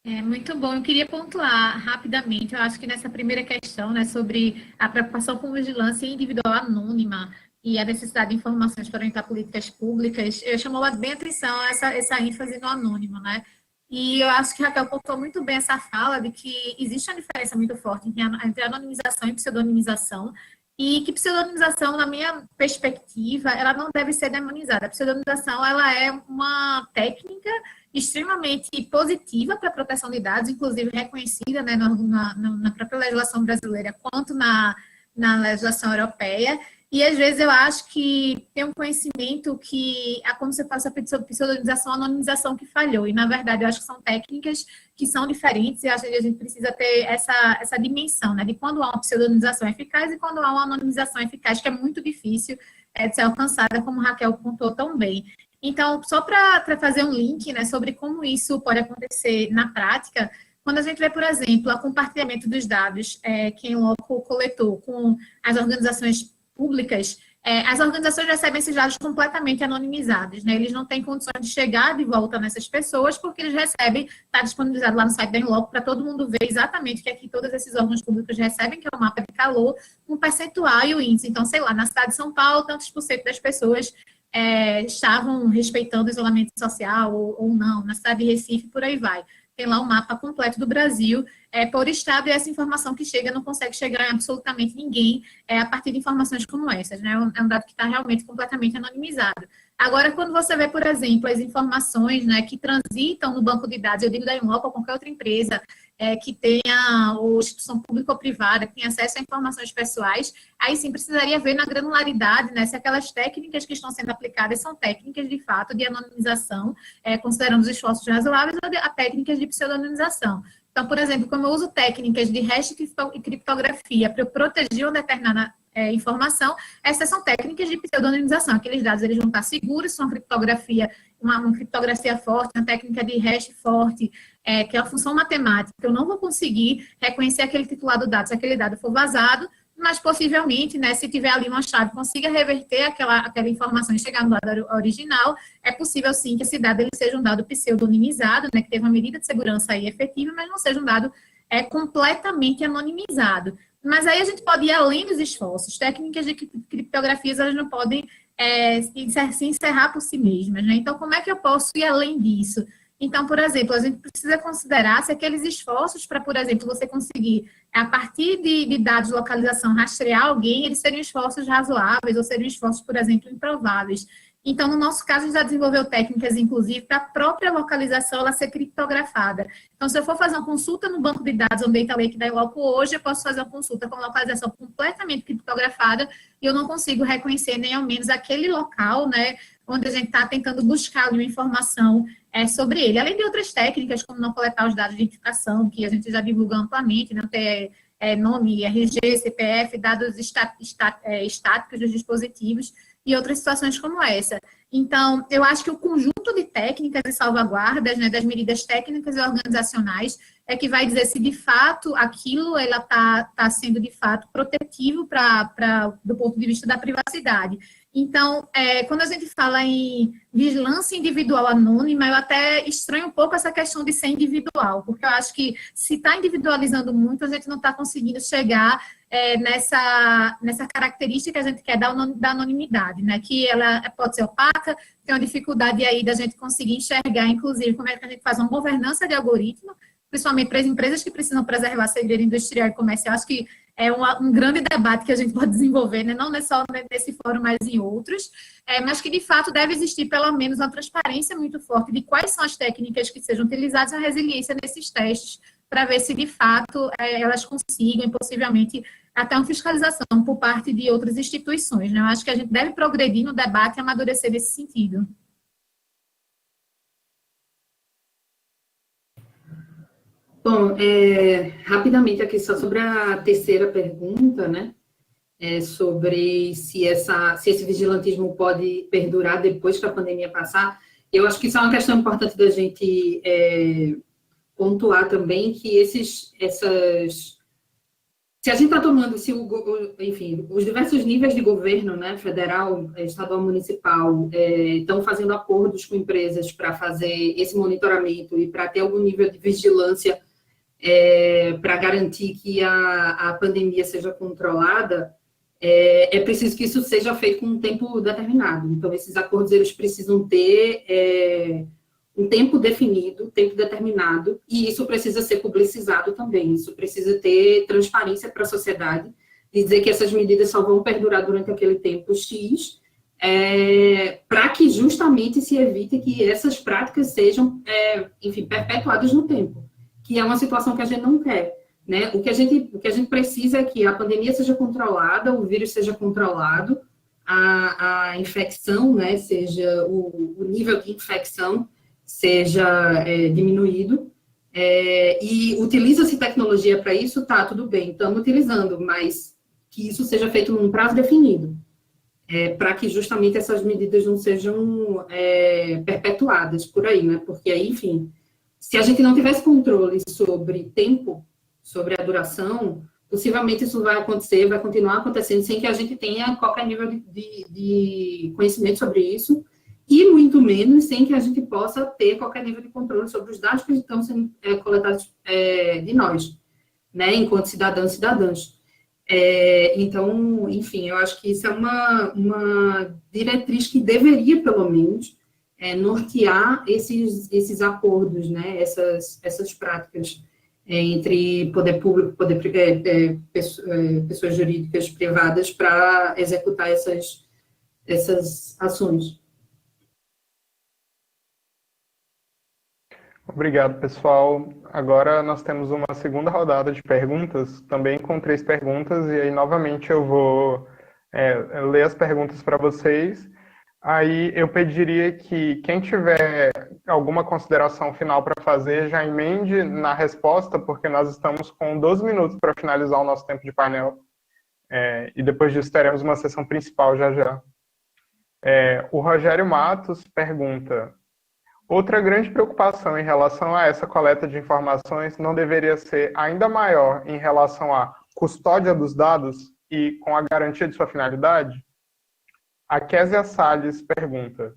Muito bom. Eu queria pontuar rapidamente, eu acho que nessa primeira questão, né, sobre a preocupação com vigilância individual anônima e a necessidade de informações para orientar políticas públicas, eu chamou bem a atenção essa ênfase no anônimo, né? E eu acho que a Raquel pontuou muito bem essa fala de que existe uma diferença muito forte entre anonimização e pseudonimização, e que pseudonimização, na minha perspectiva, ela não deve ser demonizada. A pseudonimização, ela é uma técnica extremamente positiva para a proteção de dados, inclusive reconhecida, né, na própria legislação brasileira, quanto na legislação europeia. E, às vezes, eu acho que tem um conhecimento que, quando você fala sobre pseudonimização, a anonimização que falhou. E, na verdade, eu acho que são técnicas que são diferentes e acho que a gente precisa ter essa dimensão, né, de quando há uma pseudonimização eficaz e quando há uma anonimização eficaz, que é muito difícil de ser alcançada, como a Raquel pontuou tão bem. Então, só para fazer um link, né, sobre como isso pode acontecer na prática, quando a gente vê, por exemplo, o compartilhamento dos dados que em loco coletou com as organizações públicas, as organizações recebem esses dados completamente anonimizados, né? Eles não têm condições de chegar de volta nessas pessoas, porque eles recebem, está disponibilizado lá no site da Inloco para todo mundo ver exatamente o que é que todos esses órgãos públicos recebem, que é o mapa de calor, um percentual e o índice. Então, sei lá, na cidade de São Paulo, tantos por cento das pessoas estavam respeitando o isolamento social ou não, na cidade de Recife, por aí vai. Tem lá o mapa completo do Brasil, por estado, e essa informação que chega não consegue chegar em absolutamente ninguém a partir de informações como essas, né? É um dado que está realmente completamente anonimizado. Agora, quando você vê, por exemplo, as informações, né, que transitam no banco de dados, eu digo da Inloco ou qualquer outra empresa que tenha, ou instituição pública ou privada, que tenha acesso a informações pessoais, aí sim precisaria ver na granularidade, né, se aquelas técnicas que estão sendo aplicadas são técnicas, de fato, de anonimização, considerando os esforços razoáveis, ou a técnicas de pseudonimização. Então, por exemplo, como eu uso técnicas de hash e criptografia para eu proteger uma determinada informação, essas são técnicas de pseudonimização. Aqueles dados eles vão estar seguros, são criptografia, uma criptografia forte, uma técnica de hash forte, que é a função matemática. Eu não vou conseguir reconhecer aquele titular do dado se aquele dado for vazado, mas possivelmente, né, se tiver ali uma chave que consiga reverter aquela informação e chegar no dado original, é possível sim que esse dado ele seja um dado pseudonimizado, né, que teve uma medida de segurança aí efetiva, mas não seja um dado completamente anonimizado. Mas aí a gente pode ir além dos esforços. Técnicas de criptografias, elas não podem se encerrar por si mesmas, né? Então, como é que eu posso ir além disso? Então, por exemplo, a gente precisa considerar se aqueles esforços para, por exemplo, você conseguir, a partir de dados de localização, rastrear alguém, eles seriam esforços razoáveis ou seriam esforços, por exemplo, improváveis. Então, no nosso caso, a gente já desenvolveu técnicas, inclusive, para a própria localização ela ser criptografada. Então, se eu for fazer uma consulta no banco de dados, um Data Lake da Inloco hoje, eu posso fazer uma consulta com localização completamente criptografada e eu não consigo reconhecer nem ao menos aquele local, né, onde a gente está tentando buscar uma informação sobre ele. Além de outras técnicas, como não coletar os dados de identificação, que a gente já divulga amplamente, não ter nome, RG, CPF, dados estáticos dos dispositivos, e outras situações como essa. Então, eu acho que o conjunto de técnicas e salvaguardas, né, das medidas técnicas e organizacionais, é que vai dizer se, de fato, aquilo está sendo, de fato, protetivo do ponto de vista da privacidade. Então, quando a gente fala em vigilância individual anônima, eu até estranho um pouco essa questão de ser individual, porque eu acho que, se está individualizando muito, a gente não está conseguindo chegar nessa característica que a gente quer da anonimidade, né? Que ela pode ser opaca, tem uma dificuldade aí da gente conseguir enxergar, inclusive, como é que a gente faz uma governança de algoritmo, principalmente para as empresas que precisam preservar segredo industrial e comercial. Acho que é um grande debate que a gente pode desenvolver, né? Não só nesse fórum, mas em outros, mas que, de fato, deve existir, pelo menos, uma transparência muito forte de quais são as técnicas que sejam utilizadas e a resiliência nesses testes, para ver se, de fato, elas consigam, e possivelmente, até uma fiscalização por parte de outras instituições, né? Eu acho que a gente deve progredir no debate e amadurecer nesse sentido.
Bom, rapidamente aqui só sobre a terceira pergunta, né? Sobre se esse vigilantismo pode perdurar depois que a pandemia passar. Eu acho que isso é uma questão importante da gente pontuar também que se a gente está tomando, enfim, os diversos níveis de governo, né, federal, estadual, municipal, estão fazendo acordos com empresas para fazer esse monitoramento e para ter algum nível de vigilância para garantir que a pandemia seja controlada, é preciso que isso seja feito com um tempo determinado. Então, esses acordos, eles precisam ter um tempo definido, tempo determinado, e isso precisa ser publicizado também, isso precisa ter transparência para a sociedade, e dizer que essas medidas só vão perdurar durante aquele tempo X, para que justamente se evite que essas práticas sejam, enfim, perpetuadas no tempo, que é uma situação que a gente não quer, né? O que a gente precisa é que a pandemia seja controlada, o vírus seja controlado, a infecção, né, seja o nível de infecção seja diminuído, e utiliza-se tecnologia para isso, tá, tudo bem, estamos utilizando, mas que isso seja feito num prazo definido, para que justamente essas medidas não sejam perpetuadas por aí, né, porque aí, enfim, se a gente não tivesse controle sobre tempo, sobre a duração, possivelmente isso vai acontecer, vai continuar acontecendo sem que a gente tenha qualquer nível de conhecimento sobre isso, e muito menos sem que a gente possa ter qualquer nível de controle sobre os dados que estão sendo coletados de nós, né, enquanto cidadãos e cidadãs. Então, enfim, eu acho que isso é uma diretriz que deveria, pelo menos, nortear esses acordos, né, essas práticas entre poder público, poder pessoas jurídicas privadas para executar essas ações.
Obrigado, pessoal. Agora nós temos uma segunda rodada de perguntas, também com 3 perguntas, e aí novamente eu vou ler as perguntas para vocês. Aí eu pediria que quem tiver alguma consideração final para fazer, já emende na resposta, porque nós estamos com 12 minutos para finalizar o nosso tempo de painel, e depois disso teremos uma sessão principal já já. O Rogério Matos pergunta: outra grande preocupação em relação a essa coleta de informações não deveria ser ainda maior em relação à custódia dos dados e com a garantia de sua finalidade? A Késia Salles pergunta: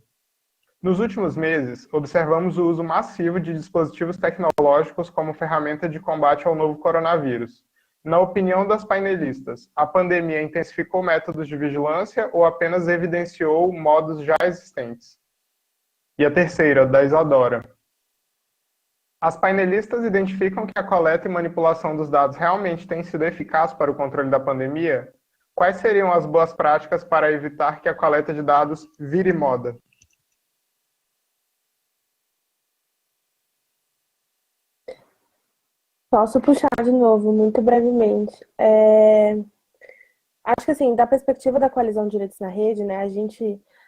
nos últimos meses, observamos o uso massivo de dispositivos tecnológicos como ferramenta de combate ao novo coronavírus. Na opinião das painelistas, a pandemia intensificou métodos de vigilância ou apenas evidenciou modos já existentes? E a terceira, da Isadora: as painelistas identificam que a coleta e manipulação dos dados realmente tem sido eficaz para o controle da pandemia? Quais seriam as boas práticas para evitar que a coleta de dados vire moda?
Posso puxar de novo, muito brevemente. Acho que, assim, da perspectiva da Coalizão Direitos na Rede, né, a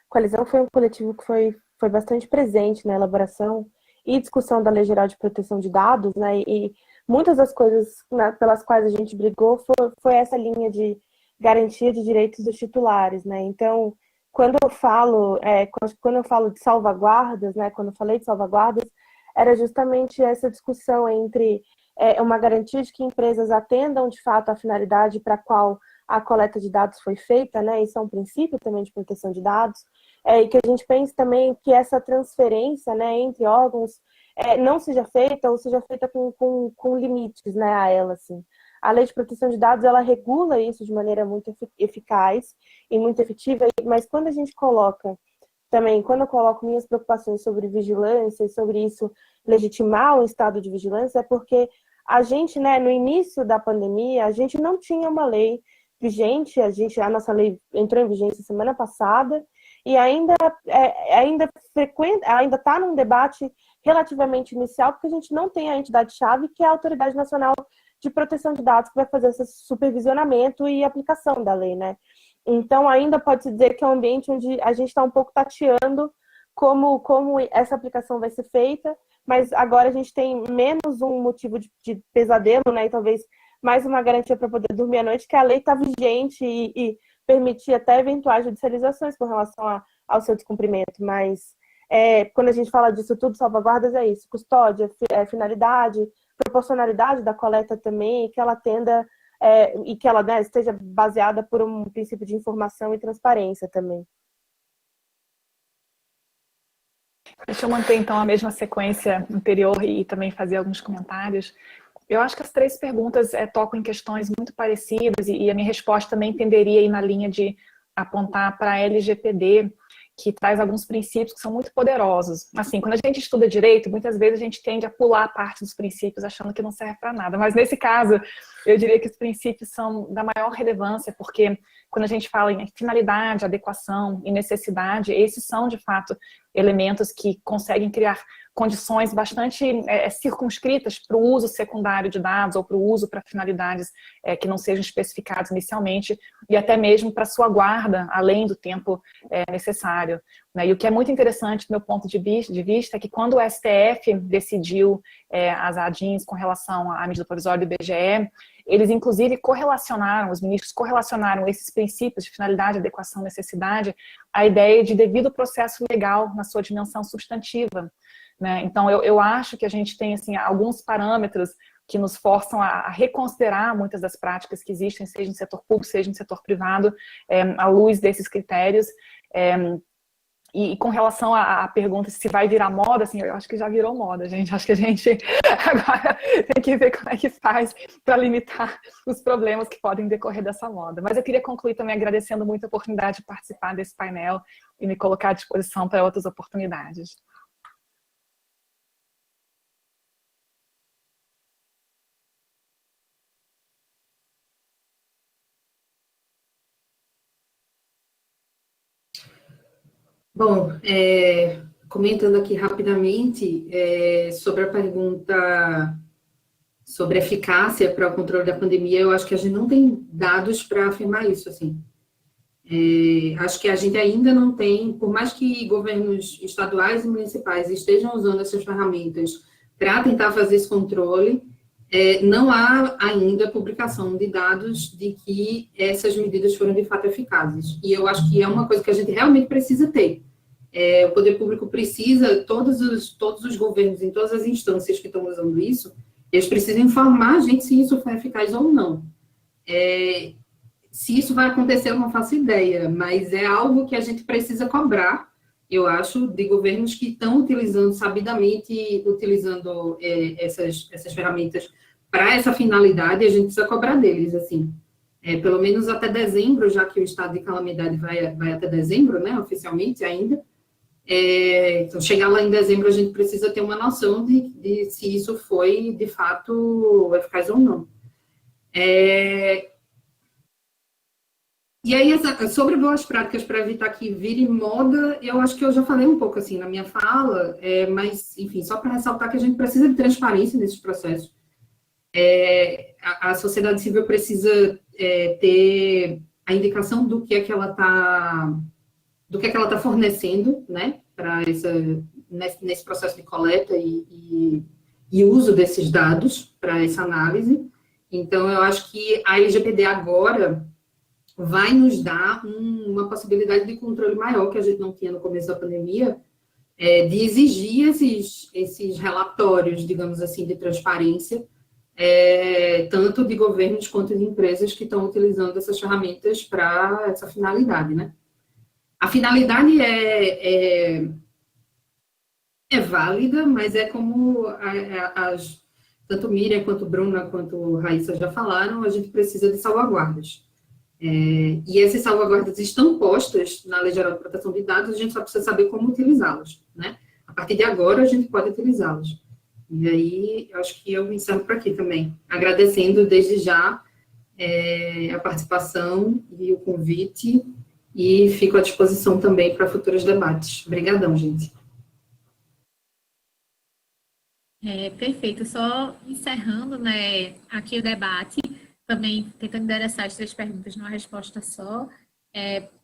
Coalizão foi um coletivo que foi bastante presente na elaboração e discussão da Lei Geral de Proteção de Dados, né, e muitas das coisas pelas quais a gente brigou foi essa linha de garantia de direitos dos titulares, né. Então, quando eu falo de salvaguardas, né, quando eu falei de salvaguardas, era justamente essa discussão entre uma garantia de que empresas atendam de fato a finalidade para a qual a coleta de dados foi feita, né? Isso é um princípio também de proteção de dados, e que a gente pense também que essa transferência, né, entre órgãos não seja feita ou seja feita com limites, né, a ela, assim. A Lei de Proteção de Dados, ela regula isso de maneira muito eficaz e muito efetiva, mas quando a gente coloca também, quando eu coloco minhas preocupações sobre vigilância e sobre isso legitimar o estado de vigilância, é porque a gente, né, no início da pandemia, a gente não tinha uma lei vigente, a nossa lei entrou em vigência semana passada, e ainda está num debate relativamente inicial, porque a gente não tem a entidade-chave, que é a Autoridade Nacional de Proteção de Dados, que vai fazer esse supervisionamento e aplicação da lei, né? Então, ainda pode-se dizer que é um ambiente onde a gente está um pouco tateando como essa aplicação vai ser feita, mas agora a gente tem menos um motivo de pesadelo, né? E talvez mais uma garantia para poder dormir à noite, que a lei está vigente e permitir até eventuais judicializações com relação ao seu descumprimento. Mas quando a gente fala disso tudo, salvaguardas é isso, custódia, finalidade, proporcionalidade da coleta também, e que ela atenda, e que ela, né, esteja baseada por um princípio de informação e transparência também.
Deixa eu manter, então, a mesma sequência anterior e também fazer alguns comentários. Eu acho que as 3 perguntas tocam em questões muito parecidas e a minha resposta também tenderia a ir na linha de apontar para a LGPD, que traz alguns princípios que são muito poderosos. Assim, quando a gente estuda direito, muitas vezes a gente tende a pular a parte dos princípios achando que não serve para nada. Mas nesse caso, eu diria que os princípios são da maior relevância, porque quando a gente fala em finalidade, adequação e necessidade, esses são, de fato, elementos que conseguem criar condições bastante circunscritas para o uso secundário de dados ou para o uso para finalidades que não sejam especificadas inicialmente e até mesmo para sua guarda além do tempo necessário. Né? E o que é muito interessante do meu ponto de vista é que quando o STF decidiu as ADINs com relação à medida provisória do IBGE, eles inclusive correlacionaram, os ministros correlacionaram esses princípios de finalidade, adequação, necessidade, à ideia de devido processo legal na sua dimensão substantiva. Né? Então, eu acho que a gente tem assim, alguns parâmetros que nos forçam a reconsiderar muitas das práticas que existem, seja no setor público, seja no setor privado, à luz desses critérios. E com relação à pergunta se vai virar moda, assim, eu acho que já virou moda, gente. Acho que a gente agora tem que ver como é que faz para limitar os problemas que podem decorrer dessa moda. Mas eu queria concluir também agradecendo muito a oportunidade de participar desse painel e me colocar à disposição para outras oportunidades.
Bom, comentando aqui rapidamente sobre a pergunta sobre eficácia para o controle da pandemia, eu acho que a gente não tem dados para afirmar isso, assim. Acho que a gente ainda não tem, por mais que governos estaduais e municipais estejam usando essas ferramentas para tentar fazer esse controle, não há ainda publicação de dados de que essas medidas foram de fato eficazes. E eu acho que é uma coisa que a gente realmente precisa ter. O poder público precisa, todos os governos, em todas as instâncias que estão usando isso, eles precisam informar a gente se isso foi eficaz ou não. Se isso vai acontecer, eu não faço ideia, mas é algo que a gente precisa cobrar, eu acho, de governos que estão utilizando, sabidamente, utilizando essas ferramentas para essa finalidade, a gente precisa cobrar deles, assim. Pelo menos até dezembro, já que o estado de calamidade vai até dezembro, né, oficialmente ainda. Então, chegar lá em dezembro, a gente precisa ter uma noção de se isso foi, de fato, eficaz ou não. E aí, sobre boas práticas para evitar que vire moda, eu acho que eu já falei um pouco, assim, na minha fala, mas, enfim, só para ressaltar que a gente precisa de transparência nesses processos. A sociedade civil precisa ter a indicação do que é que ela está fornecendo, né, para nesse processo de coleta e uso desses dados para essa análise. Então, eu acho que a LGPD agora vai nos dar uma possibilidade de controle maior que a gente não tinha no começo da pandemia, de exigir esses relatórios, digamos assim, de transparência, tanto de governos quanto de empresas que estão utilizando essas ferramentas para essa finalidade, né? A finalidade é válida, mas é como tanto Miriam, quanto Bruna, quanto Raíssa já falaram, a gente precisa de salvaguardas. E essas salvaguardas estão postas na Lei Geral de Proteção de Dados, a gente só precisa saber como utilizá-las, né? A partir de agora, a gente pode utilizá-las. E aí, eu acho que eu encerro por aqui também, agradecendo desde já a participação e o convite, e fico à disposição também para futuros debates. Obrigadão, gente.
Perfeito. Só encerrando, né, aqui o debate, também tentando endereçar as 3 perguntas numa resposta só.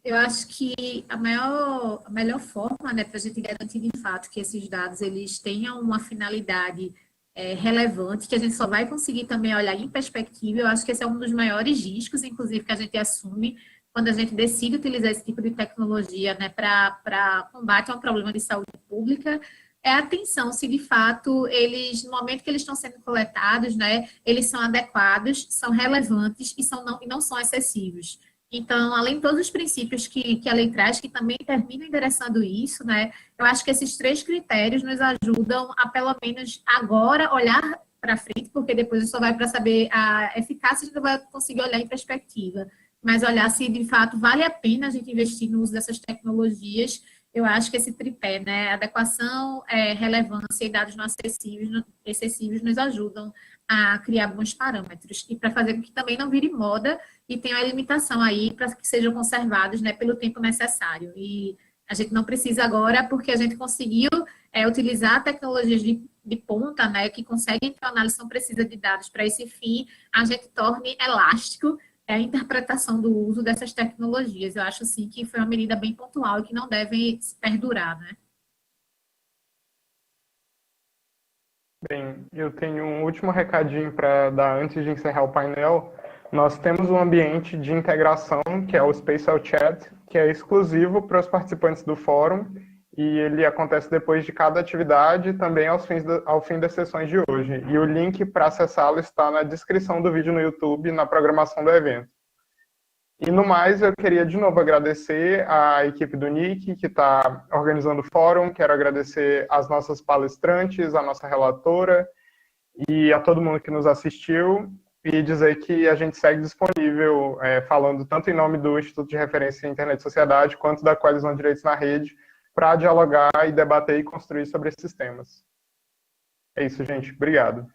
Eu acho que a melhor forma, né, para a gente garantir de fato que esses dados eles tenham uma finalidade relevante, que a gente só vai conseguir também olhar em perspectiva. Eu acho que esse é um dos maiores riscos, inclusive, que a gente assume quando a gente decide utilizar esse tipo de tecnologia, né, para combate a um problema de saúde pública, é a atenção se de fato eles, no momento que eles estão sendo coletados, né, eles são adequados, são relevantes e não são excessivos. Então, além de todos os princípios que a lei traz, que também terminam endereçando isso, né, eu acho que esses 3 critérios nos ajudam a, pelo menos agora, olhar para frente, porque depois só vai para saber a eficácia, a gente não vai conseguir olhar em perspectiva, mas olhar se de fato vale a pena a gente investir no uso dessas tecnologias. Eu acho que esse tripé, né, adequação, relevância e dados não excessivos nos ajudam a criar bons parâmetros e para fazer com que também não vire moda e tenha uma limitação aí para que sejam conservados, né, pelo tempo necessário. E a gente não precisa agora, porque a gente conseguiu utilizar tecnologias de ponta, né, que conseguem ter uma análise não precisa de dados para esse fim, a gente torne elástico a interpretação do uso dessas tecnologias. Eu acho, sim, que foi uma medida bem pontual e que não deve perdurar, né?
Bem, eu tenho um último recadinho para dar antes de encerrar o painel. Nós temos um ambiente de integração, que é o Spatial Chat, que é exclusivo para os participantes do fórum, e ele acontece depois de cada atividade, também ao fim das sessões de hoje. E o link para acessá-lo está na descrição do vídeo no YouTube, na programação do evento. E no mais, eu queria de novo agradecer a equipe do NIC, que está organizando o fórum, quero agradecer as nossas palestrantes, a nossa relatora e a todo mundo que nos assistiu, e dizer que a gente segue disponível, falando tanto em nome do Instituto de Referência em Internet e Sociedade, quanto da Coalizão de Direitos na Rede, para dialogar e debater e construir sobre esses temas. É isso, gente. Obrigado.